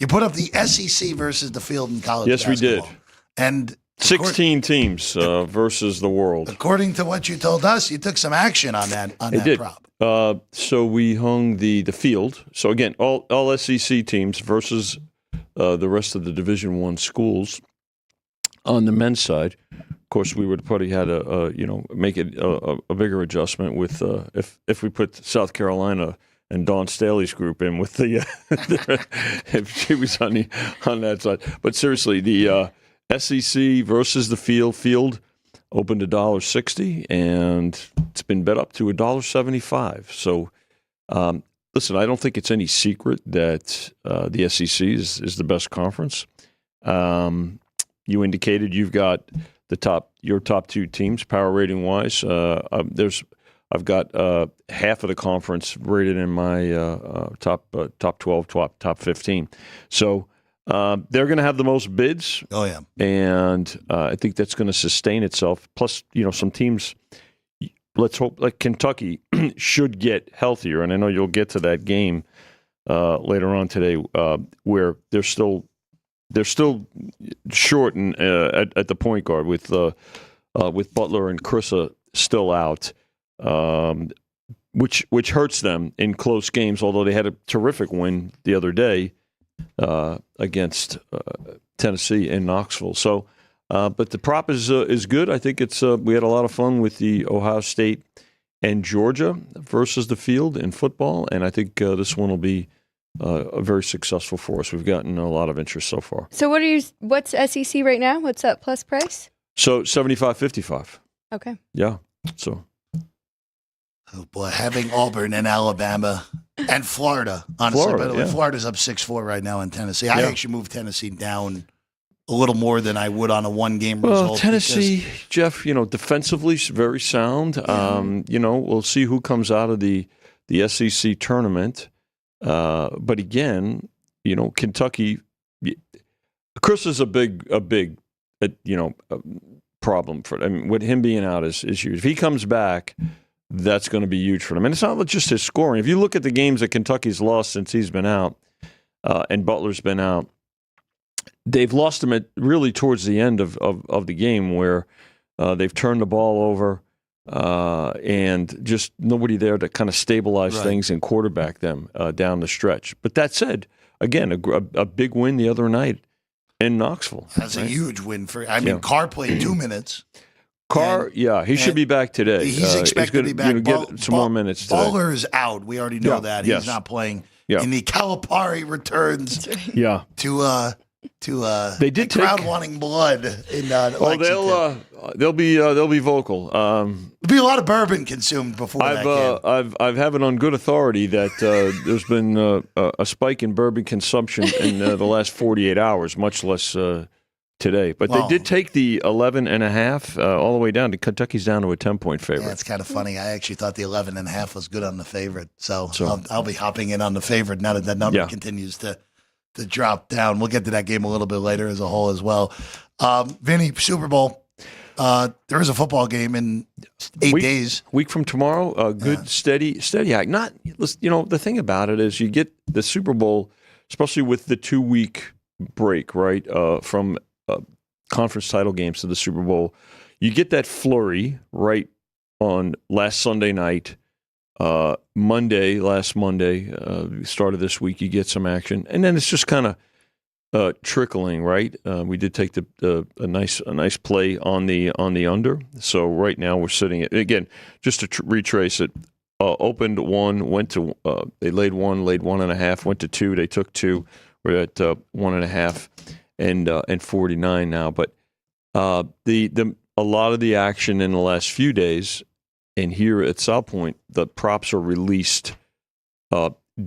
You put up the SEC versus the field in college basketball. Yes, we did. And 16 teams versus the world. According to what you told us, you took some action on that prop. So we hung the field. So again, all SEC teams versus the rest of the Division I schools on the men's side. Of course, we would probably had make it a bigger adjustment with if we put South Carolina and Dawn Staley's group in with the if she was on that side. But seriously, the SEC versus the field opened $1.60, and it's been bet up to $1.75. So, listen, I don't think it's any secret that the SEC is the best conference. You indicated you've got your top 2 teams power rating wise. I've got half of the conference rated in my top 12, top 15. So they're going to have the most bids. Oh yeah, and I think that's going to sustain itself. Plus, some teams. Let's hope like Kentucky should get healthier, and I know you'll get to that game later on today, where they're still short at the point guard with Butler and Chrissa still out, which hurts them in close games. Although they had a terrific win the other day against Tennessee in Knoxville. So, but the prop is good. I think it's we had a lot of fun with the Ohio State and Georgia versus the field in football, and I think this one will be very successful for us. We've gotten a lot of interest so far. So what's SEC right now? What's that plus price? So 75-55. Okay. Yeah. So. Oh boy, having Auburn and Alabama and Florida, honestly, by the way, Florida's up 6-4 right now in Tennessee. I actually moved Tennessee down a little more than I would on a one-game result. Well, Tennessee, Jeff, defensively very sound. We'll see who comes out of the SEC tournament. But again, Kentucky, Chris is a big problem for them. I mean, with him being out is huge. If he comes back, that's going to be huge for them. And it's not just his scoring. If you look at the games that Kentucky's lost since he's been out, and Butler's been out, they've lost him at really towards the end of the game where they've turned the ball over. And just nobody there to kind of stabilize things and quarterback them down the stretch. But that said, again, a big win the other night in Knoxville. That's a huge win for. I mean, Carr played 2 minutes. Carr, he should be back today. He's expected to be back. Get some more minutes today. Baller is out. We already know that he's not playing. Yeah. And the Calipari returns. To they did crowd wanting blood in Lexington. They'll be vocal. There'll be a lot of bourbon consumed before that game. I've have it on good authority that there's been a spike in bourbon consumption in the last 48 hours, much less today. But they did take the 11.5 all the way down to Kentucky's down to a 10-point favorite. Yeah, it's kind of funny. I actually thought the 11.5 was good on the favorite, so I'll be hopping in on the favorite now that number continues to to drop down. We'll get to that game a little bit later as a whole as well. Vinny, Super Bowl. There is a football game in 8 days. Week from tomorrow. Good, steady act. The thing about it is you get the Super Bowl, especially with the 2-week break, right, from conference title games to the Super Bowl. You get that flurry right on last Sunday night. Last Monday, start of this week, you get some action, and then it's just kind of trickling, right? We did take a nice play on the under. So right now we're sitting at, again, just to retrace it. Opened 1, went to they laid 1.5, went to 2. They took 2. We're at 1.5 and 49 now. But a lot of the action in the last few days. And here at South Point, the props are released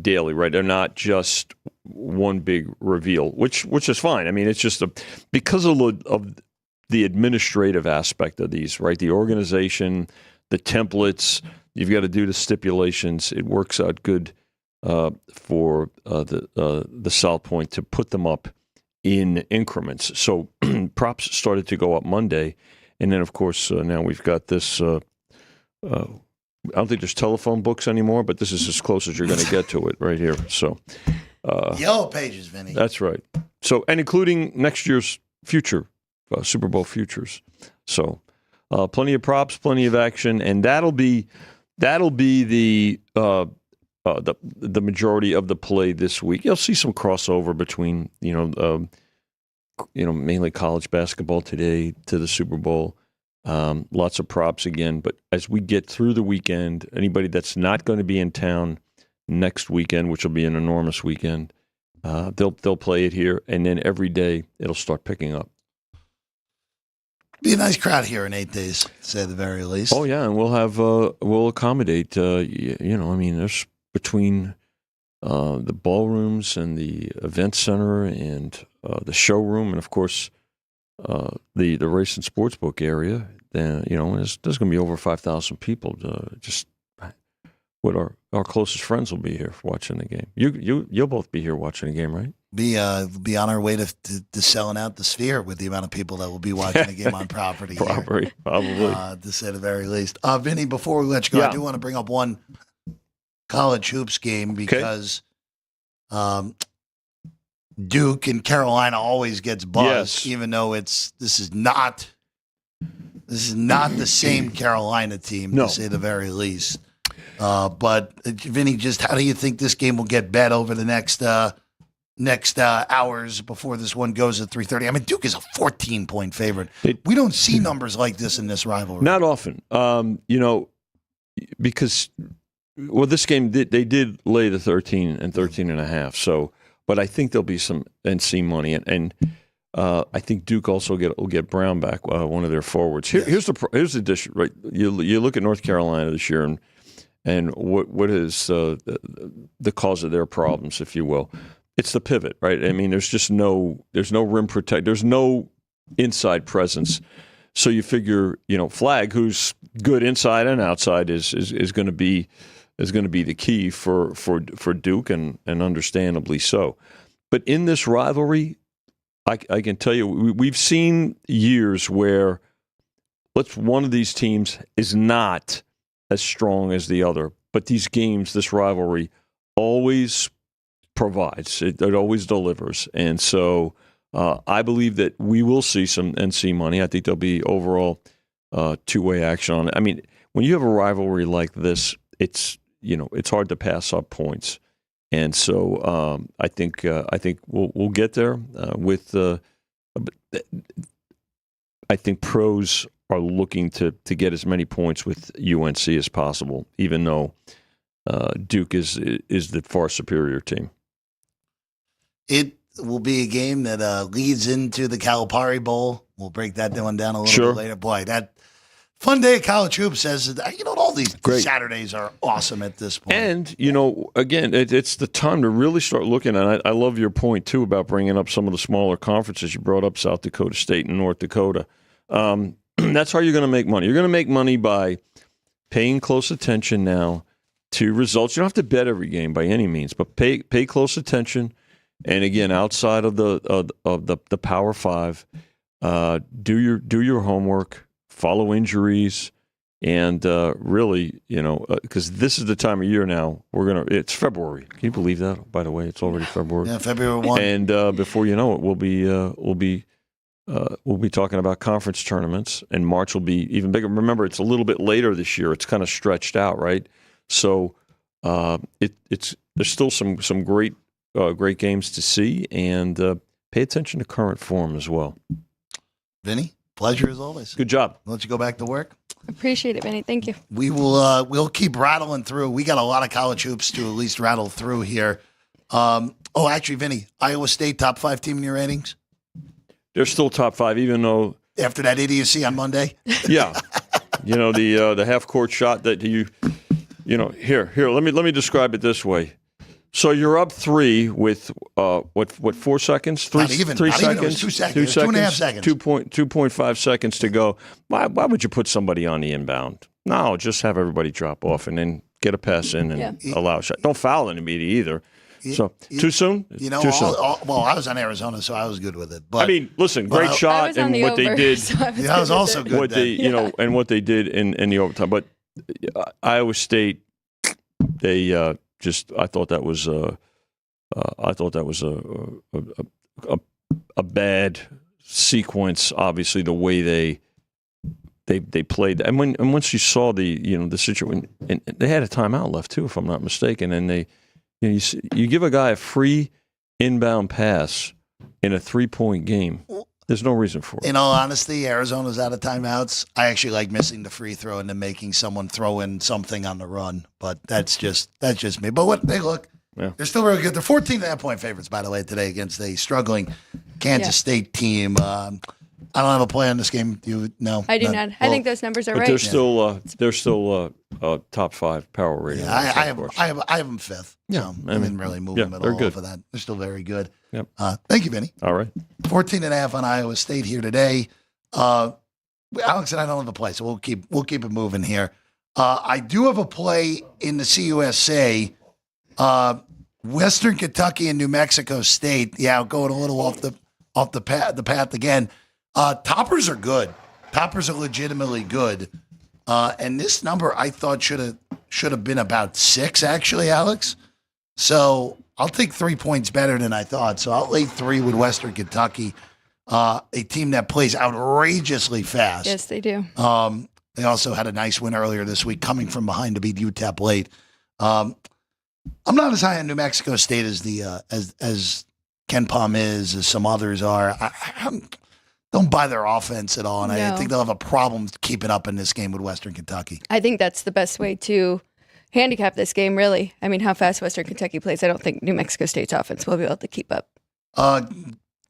daily, right? They're not just one big reveal, which is fine. I mean, it's just because of the administrative aspect of these, right? The organization, the templates, you've got to do the stipulations. It works out good for the South Point to put them up in increments. So props started to go up Monday, and then of course now we've got this. I don't think there's telephone books anymore, but this is as close as you're going to get to it right here. So, Yellow Pages, Vinny. That's right. So, and including next year's future Super Bowl futures. So, plenty of props, plenty of action, and that'll be the majority of the play this week. You'll see some crossover between mainly college basketball today to the Super Bowl. Lots of props again, but as we get through the weekend, anybody that's not going to be in town next weekend, which will be an enormous weekend, they'll play it here, and then every day it'll start picking up. Be a nice crowd here in 8 days, to say the very least. Oh yeah, and we'll accommodate. There's between the ballrooms and the event center and the showroom, and of course the race and sportsbook area. Then there's going to be over 5,000 people. What our closest friends will be here watching the game. You'll both be here watching the game, right? Be on our way to selling out the Sphere with the amount of people that will be watching the game on property. Probably. To say the very least. Vinny, before we let you go, I do want to bring up one college hoops game because Duke and Carolina always gets buzzed, even though this is not the same Carolina team, to say the very least. But Vinny, just how do you think this game will get bet over the next hours before this one goes at 3:30? I mean, Duke is a 14-point favorite. We don't see numbers like this in this rivalry. Not often, because this game they did lay the 13 and 13.5. So, but I think there'll be some NC money, and I think Duke also will get Brown back, one of their forwards. Here's the dish, right? You look at North Carolina this year, and what is the cause of their problems, if you will? It's the pivot, right? I mean, there's no rim protect, there's no inside presence. So you figure, Flagg, who's good inside and outside, is going to be the key for Duke, and understandably so. But in this rivalry, I can tell you, we've seen years where one of these teams is not as strong as the other, but these games, this rivalry, always provides. It always delivers. And so I believe that we will see some NC money. I think there'll be overall two-way action on it. I mean, when you have a rivalry like this, it's hard to pass up points. And so I think we'll get there with. I think pros are looking to get as many points with UNC as possible, even though Duke is the far superior team. It will be a game that leads into the Calipari Bowl. We'll break that one down a little bit later. Boy, that fun day at college hoops says, all these Saturdays are awesome at this point. And, again, it's the time to really start looking at it. I love your point, too, about bringing up some of the smaller conferences. You brought up South Dakota State and North Dakota. That's how you're going to make money. You're going to make money by paying close attention now to results. You don't have to bet every game by any means, but pay close attention And again, outside of the Power Five, do your homework, follow injuries, and really, because this is the time of year now. It's February. Can you believe that? By the way, it's already February. Yeah, February 1. And before you know it, we'll be talking about conference tournaments, and March will be even bigger. Remember, it's a little bit later this year. It's kind of stretched out, right? So there's still some great games to see, and pay attention to current form as well. Vinny, pleasure as always. Good job. I'll let you go back to work. Appreciate it, Vinny. Thank you. We will. We'll keep rattling through. We got a lot of college hoops to at least rattle through here. Actually, Vinny, Iowa State top 5 team in your ratings. They're still top 5, even though after that idiocy on Monday. Yeah, the half court shot that here. Let me describe it this way. So you're up 3 with 4 seconds? 3 not even, 3 not seconds? Even, it was 2 seconds. 2.5 seconds. 2.5 seconds to go. Why would you put somebody on the inbound? No, just have everybody drop off and then get a pass in and allow a shot. Don't foul anybody either. So too soon? Too soon. Well, I was on Arizona, so I was good with it. But I mean, listen, great shot and what they did. So I was also good. What they, and what they did in the overtime. But Iowa State, they I thought that was a bad sequence. Obviously, the way they played, and once you saw the situation, and they had a timeout left too, if I'm not mistaken, and they. You give a guy a free inbound pass in a 3-point game. There's no reason for it. In all honesty, Arizona's out of timeouts. I actually like missing the free throw and then making someone throw in something on the run. But that's just me. But they're still very good. They're 14.5-point favorites, by the way, today against a struggling Kansas State team. I don't have a play on this game. No, I do not. I think those numbers are but right. They're still top 5 power rating. Yeah, I have them 5th. So I didn't really move them at all good. for that. They're still very good. Yep. Thank you, Vinny. All right. 14.5 on Iowa State here today. Alex and I don't have a play, so we'll keep it moving here. I do have a play in the CUSA. Western Kentucky and New Mexico State. Yeah, going a little off the path again. Toppers are good. Toppers are legitimately good. And this number I thought should have been about 6, actually, Alex. So I'll take 3 points better than I thought. So I'll lay 3 with Western Kentucky, a team that plays outrageously fast. Yes, they do. They also had a nice win earlier this week, coming from behind to beat UTEP late. I'm not as high on New Mexico State as Ken Palm is, as some others are. I don't buy their offense at all, and I think they'll have a problem keeping up in this game with Western Kentucky. I think that's the best way to handicap this game, really. I mean, how fast Western Kentucky plays, I don't think New Mexico State's offense will be able to keep up.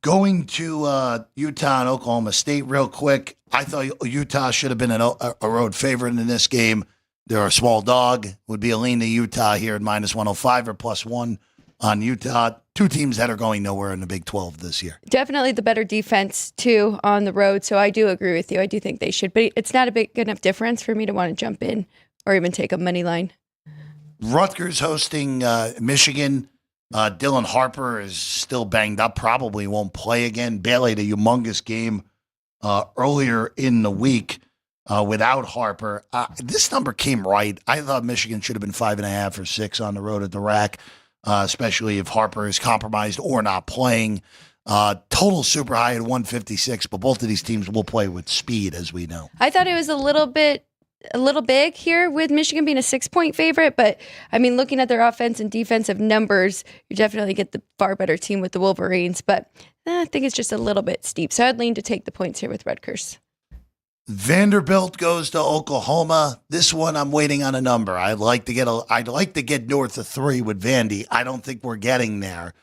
Going to Utah and Oklahoma State real quick, I thought Utah should have been a road favorite in this game. They're a small dog. Would be a lean to Utah here at -105 or +1 on Utah. 2 teams that are going nowhere in the Big 12 this year. Definitely the better defense, too, on the road. So I do agree with you. I do think they should. But it's not a big enough difference for me to want to jump in or even take a money line. Rutgers hosting Michigan. Dylan Harper is still banged up. Probably won't play again. Bailey had a humongous game earlier in the week without Harper. This number came right. I thought Michigan should have been 5.5 or 6 on the road at the rack. Especially if Harper is compromised or not playing. Total super high at 156, but both of these teams will play with speed, as we know. I thought it was a little big here with Michigan being a 6-point favorite, but I mean, looking at their offense and defensive numbers, you definitely get the far better team with the Wolverines, but I think it's just a little bit steep. So I'd lean to take the points here with Rutgers. Vanderbilt goes to Oklahoma. This one, I'm waiting on a number. I'd like to get north of 3 with Vandy. I don't think we're getting there,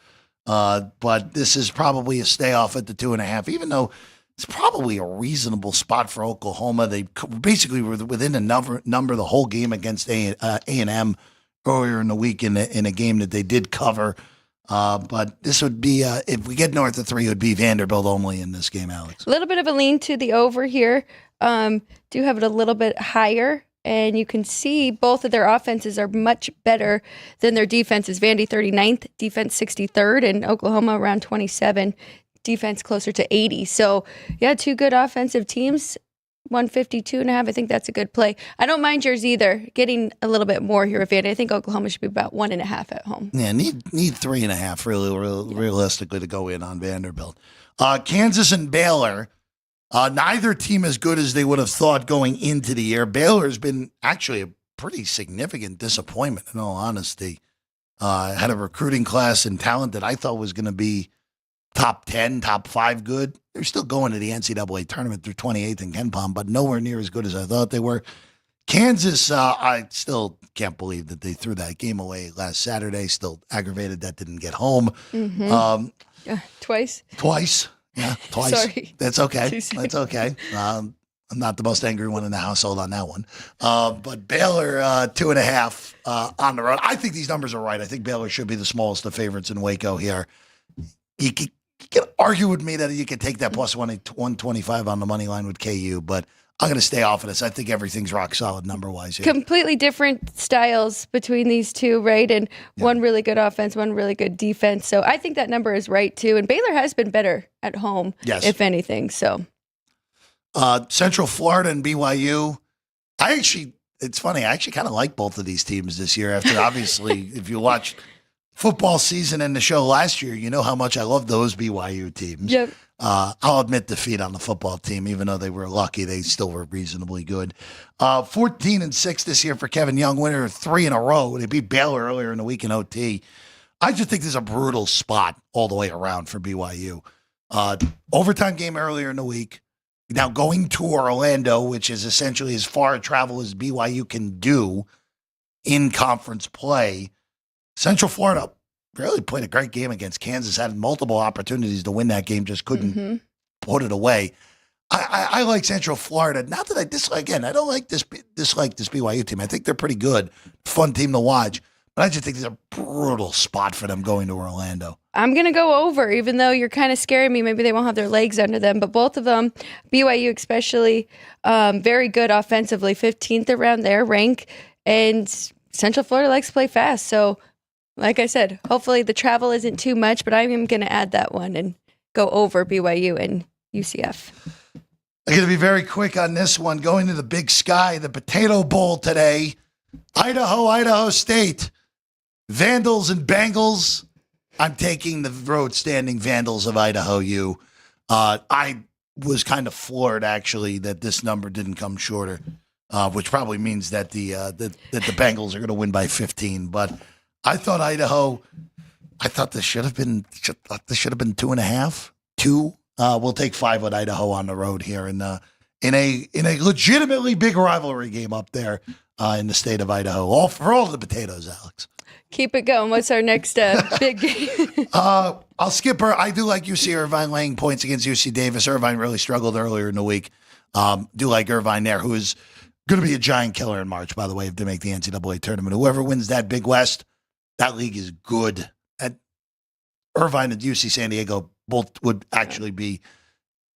but this is probably a stay off at the 2.5. Even though it's probably a reasonable spot for Oklahoma. They basically were within a number the whole game against A&M earlier in the week in a game that they did cover. But this would be if we get north of 3, it would be Vanderbilt only in this game, Alex. A little bit of a lean to the over here. Do have it a little bit higher and you can see both of their offenses are much better than their defenses. Vandy 39th, defense 63rd, and Oklahoma around 27, defense closer to 80. So, yeah, two good offensive teams. 152.5. I think that's a good play. I don't mind yours either. Getting a little bit more here with Vandy. I think Oklahoma should be about 1.5 at home. Yeah, need 3.5 realistically to go in on Vanderbilt. Kansas and Baylor. Neither team as good as they would have thought going into the year. Baylor has been actually a pretty significant disappointment, in all honesty. Had a recruiting class and talent that I thought was going to be top 10, top 5 good. They're still going to the NCAA tournament. They're 28th in KenPom, but nowhere near as good as I thought they were. Kansas, I still can't believe that they threw that game away last Saturday. Still aggravated that didn't get home. Mm-hmm. Twice. Yeah, twice. Sorry. That's okay. That's okay. I'm not the most angry one in the household on that one. But Baylor, 2.5 on the road. I think these numbers are right. I think Baylor should be the smallest of favorites in Waco here. You can argue with me that you can take that plus 125 on the money line with KU, but I'm going to stay off of this. I think everything's rock solid number-wise here. Completely different styles between these two, right? And one really good offense, one really good defense. So I think that number is right, too. And Baylor has been better at home, if anything. So Central Florida and BYU. It's funny, I actually kind of like both of these teams this year after, obviously, if you watch football season and the show last year, you know how much I love those BYU teams. Yep. I'll admit defeat on the football team, even though they were lucky, they still were reasonably good. 14-6 this year for Kevin Young, winner 3 in a row. They beat Baylor earlier in the week in OT. I just think there's a brutal spot all the way around for BYU. Overtime game earlier in the week. Now going to Orlando, which is essentially as far a travel as BYU can do in conference play. Central Florida really played a great game against Kansas, had multiple opportunities to win that game, just couldn't put it away. I like Central Florida. Not that I dislike, again, I don't dislike this BYU team. I think they're pretty good, fun team to watch. But I just think there's a brutal spot for them going to Orlando. I'm going to go over, even though you're kind of scaring me. Maybe they won't have their legs under them. But both of them, BYU especially, very good offensively, 15th around their rank. And Central Florida likes to play fast. So, like I said, hopefully the travel isn't too much, but I am going to add that one and go over BYU and UCF. I'm going to be very quick on this one. Going to the Big Sky, the Potato Bowl today. Idaho State. Vandals and Bengals. I'm taking the road standing Vandals of Idaho U. I was kind of floored, actually, that this number didn't come shorter, which probably means that the Bengals are going to win by 15. But I thought this should have been 2.5. 2. We'll take 5 with Idaho on the road here in a legitimately big rivalry game up there in the state of Idaho. For all the potatoes, Alex. Keep it going. What's our next big game? I'll skip her. I do like UC Irvine laying points against UC Davis. Irvine really struggled earlier in the week. Do like Irvine there, who is going to be a giant killer in March, by the way, if they make the NCAA tournament. Whoever wins that Big West, that league is good. At Irvine and UC San Diego both would actually be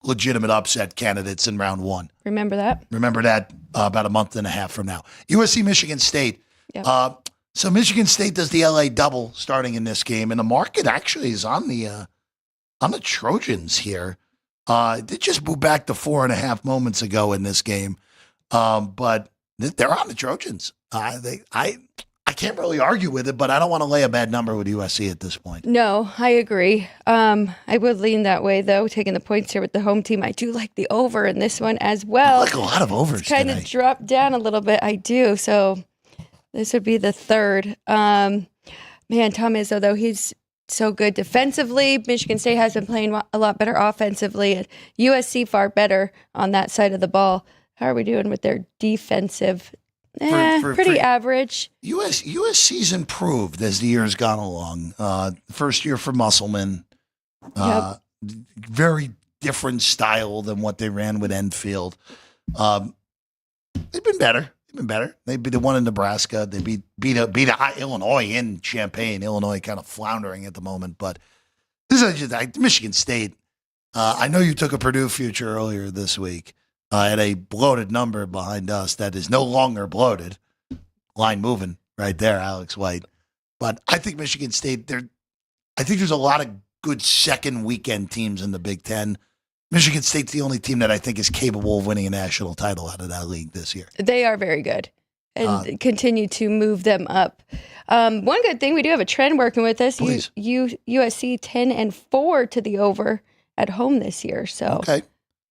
legitimate upset candidates in round 1. Remember that about a month and a half from now. USC Michigan State. Yep. So Michigan State does the LA double starting in this game, and the market actually is on the Trojans here. They just moved back to 4.5 moments ago in this game, but they're on the Trojans. I can't really argue with it, but I don't want to lay a bad number with USC at this point. No, I agree. I would lean that way, though, taking the points here with the home team. I do like the over in this one as well. I like a lot of overs today. Kind of dropped down a little bit. I do, so this would be the third. Man, Tom Izzo, though, he's so good defensively. Michigan State has been playing a lot better offensively. USC far better on that side of the ball. How are we doing with their defensive? Pretty average. USC's improved as the year's gone along. First year for Musselman. Very different style than what they ran with Enfield. They've been better. They beat the one in Nebraska. They beat Illinois in Champaign. Illinois kind of floundering at the moment, but this is just Michigan State. I know you took a Purdue future earlier this week. at a bloated number behind us that is no longer bloated. Line moving right there, Alex White. But I think Michigan State, I think there's a lot of good second weekend teams in the Big Ten. Michigan State's the only team that I think is capable of winning a national title out of that league this year. They are very good and continue to move them up. One good thing, we do have a trend working with us. Please. USC 10-4 to the over at home this year. So okay.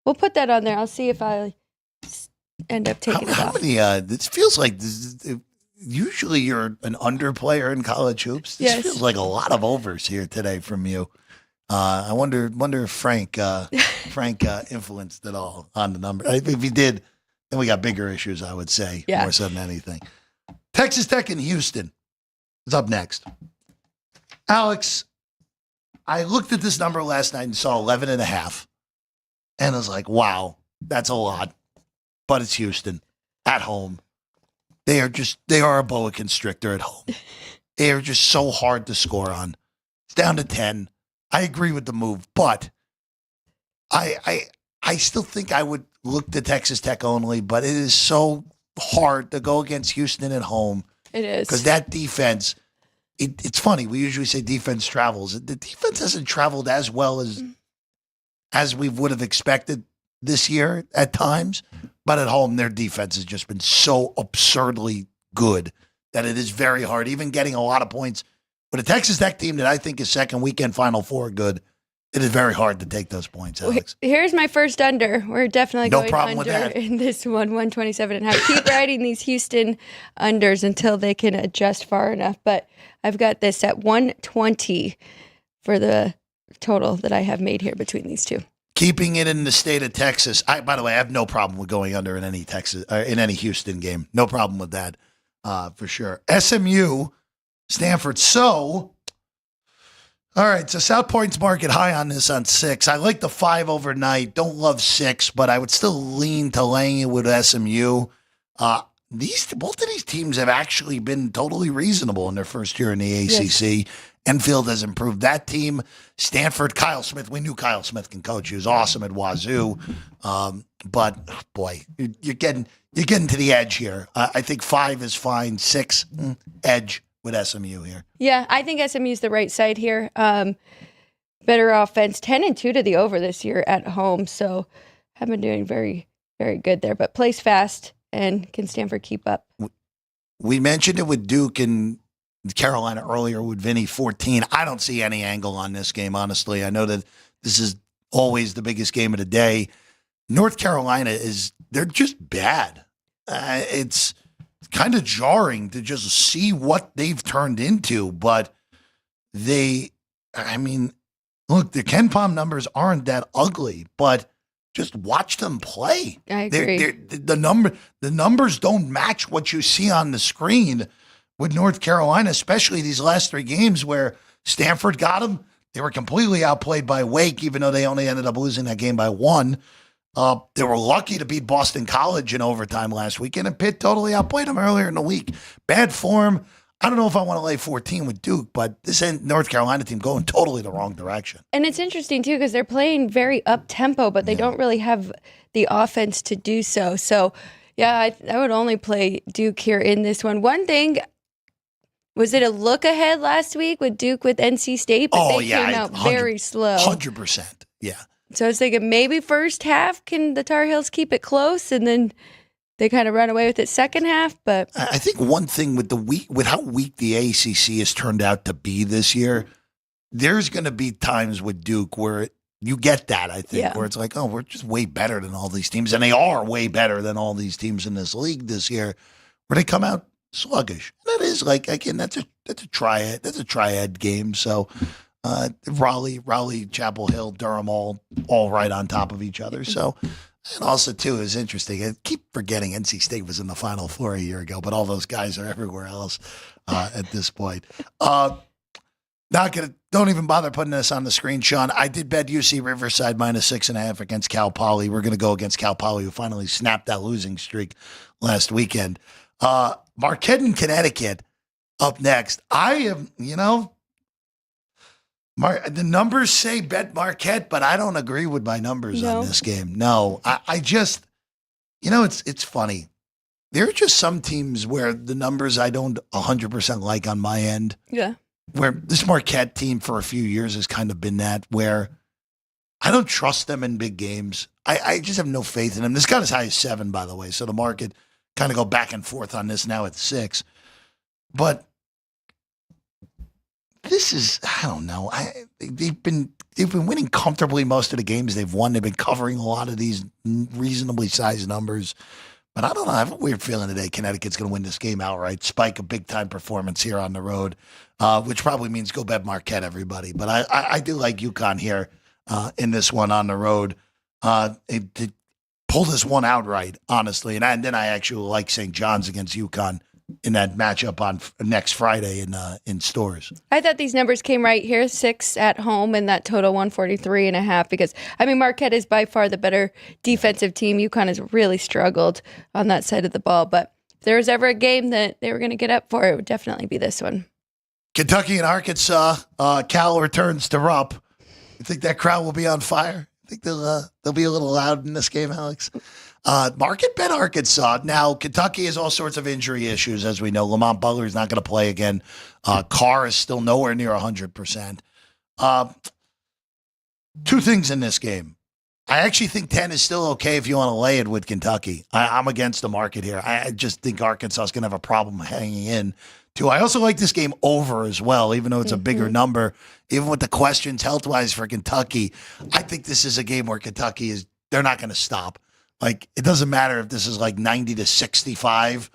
We'll put that on there. I'll see if I end up taking it off. How many, this feels like usually you're an under player in college hoops. This feels like a lot of overs here today from you. I wonder if Frank influenced it all on the number. If he did, then we got bigger issues, I would say, more so than anything. Texas Tech and Houston is up next. Alex, I looked at this number last night and saw 11.5, and I was like, wow, that's a lot. But it's Houston at home. They are a boa constrictor at home. They are just so hard to score on. It's down to 10. I agree with the move, but I still think I would look to Texas Tech only, but it is so hard to go against Houston at home. It is. Because that defense, it's funny. We usually say defense travels. The defense hasn't traveled as well as we would have expected this year at times, but at home, their defense has just been so absurdly good that it is very hard, even getting a lot of points. But a Texas Tech team that I think is second weekend Final Four good, it is very hard to take those points, Alex. Here's my first under. We're definitely going under with that. in this one, 127.5. Keep riding these Houston unders until they can adjust far enough. But I've got this at 120 for the total that I have made here between these two. Keeping it in the state of Texas. By the way, I have no problem with going under in any Houston game. No problem with that, for sure. SMU, Stanford. So, all right. So South Point's market high on this on 6. I like the 5 overnight. Don't love 6, but I would still lean to laying it with SMU. Both of these teams have actually been totally reasonable in their first year in the ACC. Yes. Enfield has improved that team. Stanford, Kyle Smith. We knew Kyle Smith can coach. He was awesome at Wazoo. But boy, you're getting to the edge here. I think 5 is fine. 6 edge with SMU here. Yeah, I think SMU is the right side here. Better offense. 10-2 to the over this year at home. So have been doing very, very good there. But plays fast, and can Stanford keep up? We mentioned it with Duke and Carolina earlier with Vinny 14. I don't see any angle on this game, honestly. I know that this is always the biggest game of the day. North Carolina they're just bad. It's kind of jarring to just see what they've turned into, but look, the Ken Pom numbers aren't that ugly, but just watch them play. I agree. The numbers don't match what you see on the screen with North Carolina, especially these last 3 games where Stanford got them. They were completely outplayed by Wake, even though they only ended up losing that game by 1. They were lucky to beat Boston College in overtime last weekend, and Pitt totally outplayed them earlier in the week. Bad form. I don't know if I want to lay 14 with Duke, but this North Carolina team going totally the wrong direction. And it's interesting, too, because they're playing very up-tempo, but they don't really have the offense to do so. So, yeah, I would only play Duke here in this one. One thing, was it a look ahead last week with Duke with NC State? But they came out very slow. 100%, yeah. So I was thinking maybe first half, can the Tar Heels keep it close, and then they kind of run away with it second half? But I think one thing with how weak the ACC has turned out to be this year, there's going to be times with Duke where you get that, I think, where it's like, oh, we're just way better than all these teams, and they are way better than all these teams in this league this year, where they come out sluggish. That is like, again, that's a triad game. So Raleigh, Chapel Hill, Durham, all right on top of each other. So, and also too is interesting. I keep forgetting NC State was in the Final Four a year ago, but all those guys are everywhere else at this point. Don't even bother putting this on the screen, Sean. I did bet UC Riverside -6.5 against Cal Poly. We're going to go against Cal Poly, who finally snapped that losing streak last weekend. Marquette and Connecticut up next. The numbers say bet Marquette, but I don't agree with my numbers on this game. No, I just It's funny. There are just some teams where the numbers I don't 100% like on my end. Yeah. Where this Marquette team for a few years has kind of been that, where I don't trust them in big games. I just have no faith in them. This got as high as 7, by the way. So the market kind of go back and forth on this now at 6. But this is, I don't know. They've been winning comfortably most of the games they've won. They've been covering a lot of these reasonably sized numbers. But I don't know. I have a weird feeling today Connecticut's going to win this game outright. Spike a big-time performance here on the road, which probably means go bet Marquette, everybody. But I do like UConn here in this one on the road. To pull this one outright, honestly. And then I actually like St. John's against UConn in that matchup on next Friday in stores. I thought these numbers came right here, 6 at home and that total 143.5 because, Marquette is by far the better defensive team. UConn has really struggled on that side of the ball, but if there was ever a game that they were going to get up for, it would definitely be this one. Kentucky and Arkansas, Cal returns to Rupp. You think that crowd will be on fire? I think they'll be a little loud in this game, Alex. Market bet Arkansas. Now, Kentucky has all sorts of injury issues, as we know. Lamont Butler is not going to play again. Carr is still nowhere near 100%. 2 things in this game. I actually think 10 is still okay if you want to lay it with Kentucky. I'm against the market here. I just think Arkansas is going to have a problem hanging in. 2, I also like this game over as well, even though it's a bigger number. Even with the questions health-wise for Kentucky, I think this is a game where Kentucky they're not going to stop. Like, it doesn't matter if this is like 90-65.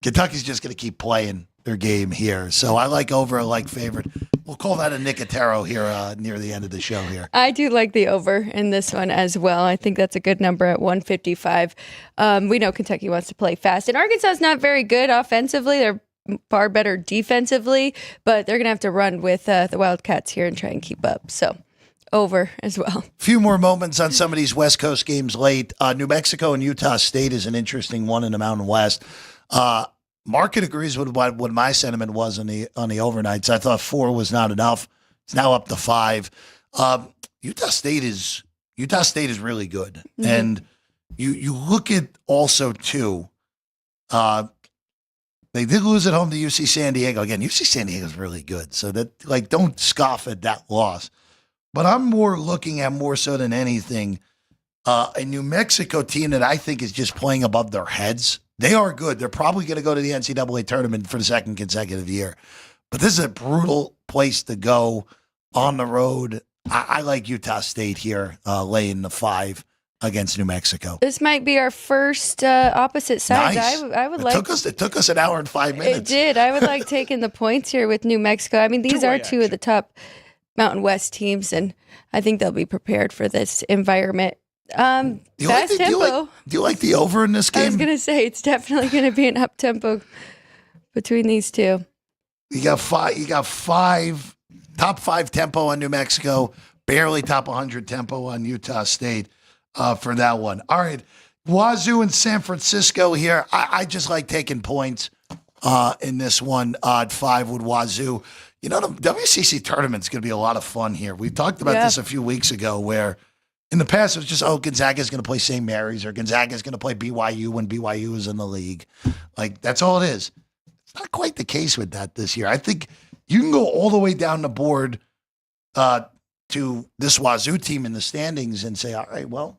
Kentucky's just going to keep playing their game here. So I like over, I like favorite. We'll call that a Nicotero here near the end of the show here. I do like the over in this one as well. I think that's a good number at 155. We know Kentucky wants to play fast. And Arkansas is not very good offensively. They're far better defensively, but they're going to have to run with the Wildcats here and try and keep up. So over as well. Few more moments on some of these West Coast games late. New Mexico and Utah State is an interesting one in the Mountain West. Market agrees with what my sentiment was on the overnights. I thought 4 was not enough. It's now up to 5. Utah State is really good, mm-hmm. And you look at also too. They did lose at home to UC San Diego. Again, UC San Diego is really good, so that don't scoff at that loss. But I'm looking at more so than anything, a New Mexico team that I think is just playing above their heads. They are good. They're probably going to go to the NCAA tournament for the 2nd consecutive year. But this is a brutal place to go on the road. I like Utah State here, laying the 5 against New Mexico. This might be our first opposite sides. Nice. I would like. It took us an hour and 5 minutes. It did. I would like taking the points here with New Mexico. These are 2 of the top Mountain West teams, and I think they'll be prepared for this environment. Fast tempo. Do you like the over in this game? I was going to say it's definitely going to be an up tempo between these 2. You got 5 top 5 tempo on New Mexico, barely top 100 tempo on Utah State for that one. All right, Wazoo and San Francisco here. I just like taking points in this one. Odd 5 with Wazoo. The WCC tournament's going to be a lot of fun here. We talked about this a few weeks ago where in the past it was just, Gonzaga's going to play St. Mary's or Gonzaga's going to play BYU when BYU is in the league. Like, that's all it is. It's not quite the case with that this year. I think you can go all the way down the board to this Wazoo team in the standings and say, all right, well,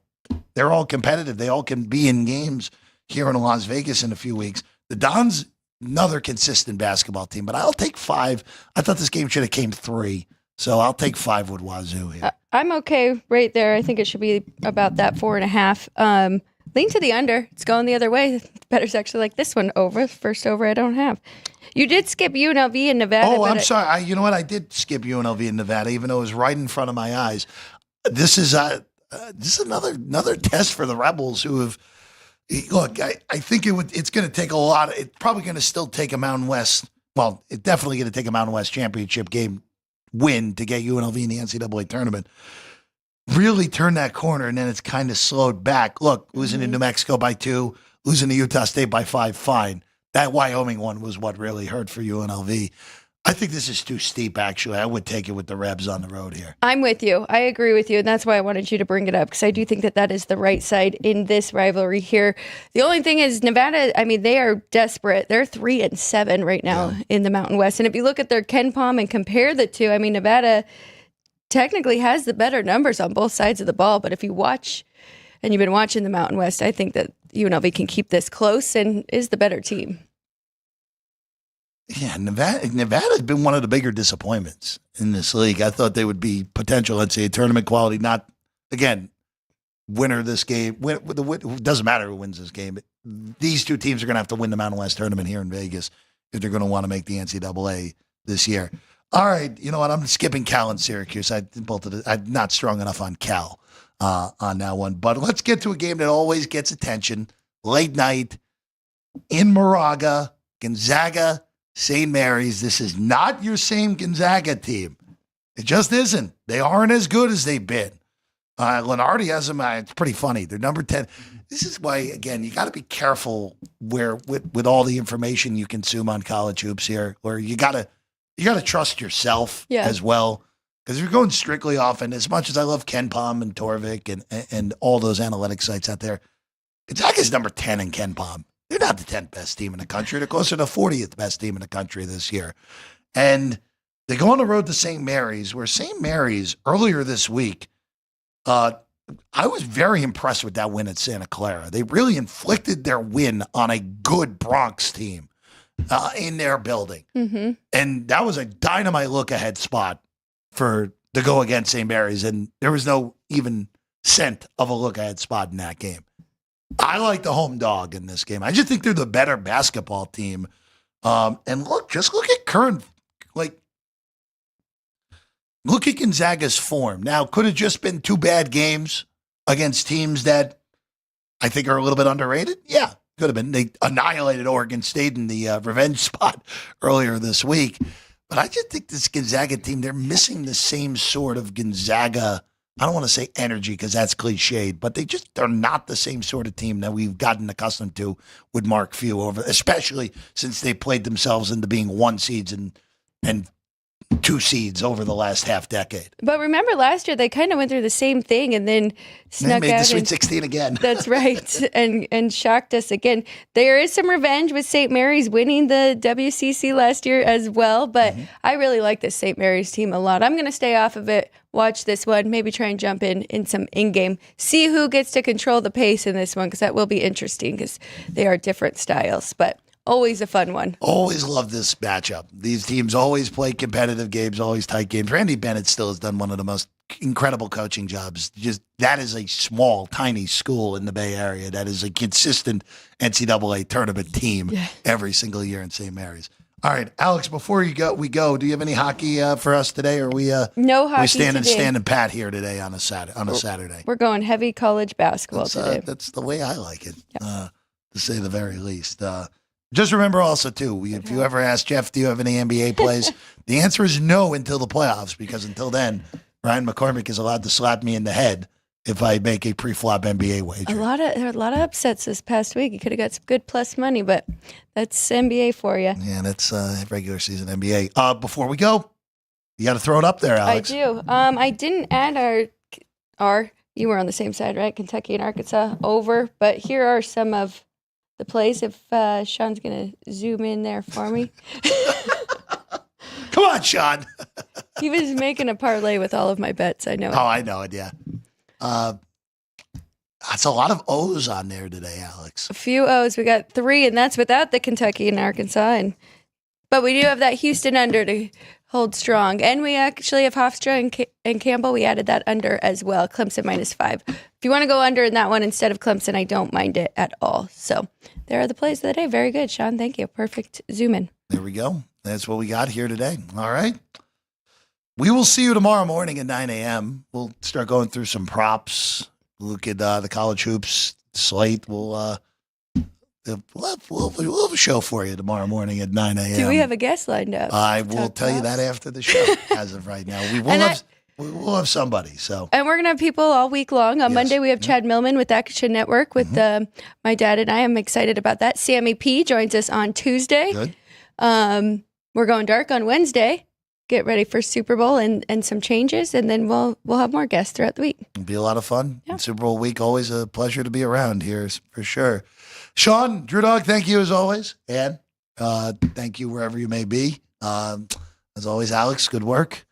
they're all competitive. They all can be in games here in Las Vegas in a few weeks. The Dons, another consistent basketball team, but I'll take 5. I thought this game should have came 3, so I'll take 5 with Wazoo here. I'm okay right there. I think it should be about that 4.5. Lean to the under. It's going the other way. Better's actually like this one over. First over I don't have. You did skip UNLV in Nevada. Oh, I'm sorry. You know what? I did skip UNLV in Nevada, even though it was right in front of my eyes. This is another test for the Rebels who have. Look, I think it's going to take a lot. It's probably going to still take a Mountain West. Well, it's definitely going to take a Mountain West championship game win to get UNLV in the NCAA tournament. Really turn that corner, and then it's kind of slowed back. Look, losing to New Mexico by 2, losing to Utah State by 5, fine. That Wyoming one was what really hurt for UNLV. I think this is too steep, actually. I would take it with the Rebs on the road here. I'm with you. I agree with you. And that's why I wanted you to bring it up, because I do think that is the right side in this rivalry here. The only thing is Nevada, I mean, they are desperate. They're 3-7 right now in the Mountain West. And if you look at their KenPom and compare the two, I mean, Nevada technically has the better numbers on both sides of the ball. But if you watch, and you've been watching the Mountain West, I think that UNLV can keep this close and is the better team. Yeah, Nevada's been one of the bigger disappointments in this league. I thought they would be potential NCAA tournament quality. Not, again, winner of this game. It doesn't matter who wins this game. These two teams are going to have to win the Mountain West tournament here in Vegas if they're going to want to make the NCAA this year. All right, you know what? I'm skipping Cal and Syracuse. I'm not strong enough on Cal on that one. But let's get to a game that always gets attention. Late night in Moraga, Gonzaga, St. Mary's. This is not your same Gonzaga team. It just isn't. They aren't as good as they've been. Lenardi has them. It's pretty funny. They're number 10. This is why, again, you got to be careful with all the information you consume on college hoops here, where you got to trust yourself as well. Because if you're going strictly off, and as much as I love KenPom and Torvik and all those analytics sites out there, Gonzaga's number 10 in KenPom. They're not the 10th best team in the country. They're closer to the 40th best team in the country this year. And they go on the road to St. Mary's, where St. Mary's earlier this week, I was very impressed with that win at Santa Clara. They really inflicted their win on a good Bronx team in their building. Mm-hmm. And that was a dynamite look-ahead spot to go against St. Mary's. And there was no even scent of a look-ahead spot in that game. I like the home dog in this game. I just think they're the better basketball team. And look at current, look at Gonzaga's form. Now, could have just been 2 bad games against teams that I think are a little bit underrated. Yeah, could have been. They annihilated Oregon State in the revenge spot earlier this week. But I just think this Gonzaga team, they're missing the same sort of Gonzaga, I don't want to say energy because that's cliched, but they're not the same sort of team that we've gotten accustomed to with Mark Few especially since they played themselves into being 1 seeds and 2 seeds over the last half decade. But remember last year they kind of went through the same thing and then snuck out. They made the Sweet 16 again. That's right, and shocked us again. There is some revenge with St. Mary's winning the WCC last year as well, but I really like this St. Mary's team a lot. I'm going to stay off of it, watch this one, maybe try and jump in some in-game, see who gets to control the pace in this one, because that will be interesting because they are different styles, but always a fun one. Always love this matchup. These teams always play competitive games, always tight games. Randy Bennett still has done one of the most incredible coaching jobs. Just that is a small, tiny school in the Bay Area that is a consistent NCAA tournament team every single year in St. Mary's. All right, Alex, before we go, do you have any hockey for us today? Or are we no hockey standing pat here today on a Saturday? We're going heavy college basketball today. That's the way I like it, to say the very least. Just remember also, too, if you ever ask Jeff, do you have any NBA plays? The answer is no until the playoffs, because until then, Ryan McCormick is allowed to slap me in the head if I make a pre-flop NBA wager. There are a lot of upsets this past week. You could have got some good plus money, but that's NBA for you. Yeah, that's regular season NBA. Before we go, you got to throw it up there, Alex. I do. I didn't add our you were on the same side, right? Kentucky and Arkansas over, but here are some of the plays if Sean's going to zoom in there for me. Come on, Sean. He was making a parlay with all of my bets. I know. Oh, I know it, yeah. That's a lot of O's on there today, Alex. A few O's. We got 3, and that's without the Kentucky and Arkansas. But we do have that Houston under to hold strong. And we actually have Hofstra and Campbell. We added that under as well. Clemson -5. If you want to go under in that one instead of Clemson, I don't mind it at all. So there are the plays of the day. Very good, Sean. Thank you. Perfect zoom in. There we go. That's what we got here today. All right. We will see you tomorrow morning at 9 a.m. We'll start going through some props. Look at the college hoops slate. We'll have a show for you tomorrow morning at 9 a.m. Do we have a guest lined up? I will tell you that after the show. As of right now, we will have somebody. So, and we're gonna have people all week long. On Monday, we have Chad Millman with Action Network with my dad and I. I'm excited about that. Sammy P joins us on Tuesday. Good. we're going dark on Wednesday. Get ready for Super Bowl and some changes, and then we'll have more guests throughout the week. It'll be a lot of fun. Yeah. Super Bowl week, always a pleasure to be around here, for sure. Sean, Drew Dog, thank you as always. And thank you wherever you may be. As always, Alex, good work.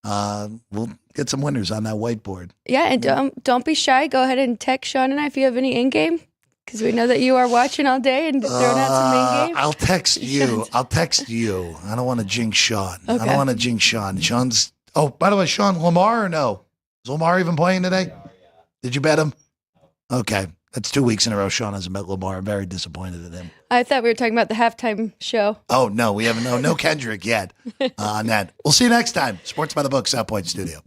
We'll get some winners on that whiteboard. Yeah, and don't be shy. Go ahead and text Sean and I if you have any in-game, because we know that you are watching all day and throwing out some in-game. I'll text you. I don't want to jinx Sean. Okay. I don't want to jinx Sean. Sean's. Oh, by the way, Sean, Lamar or no? Is Lamar even playing today? Did you bet him? Okay. That's 2 weeks in a row Sean hasn't met Lamar. I'm very disappointed in him. I thought we were talking about the halftime show. Oh, no. We haven't. No Kendrick yet on that. We'll see you next time. Sports by the Book, South Point Studio.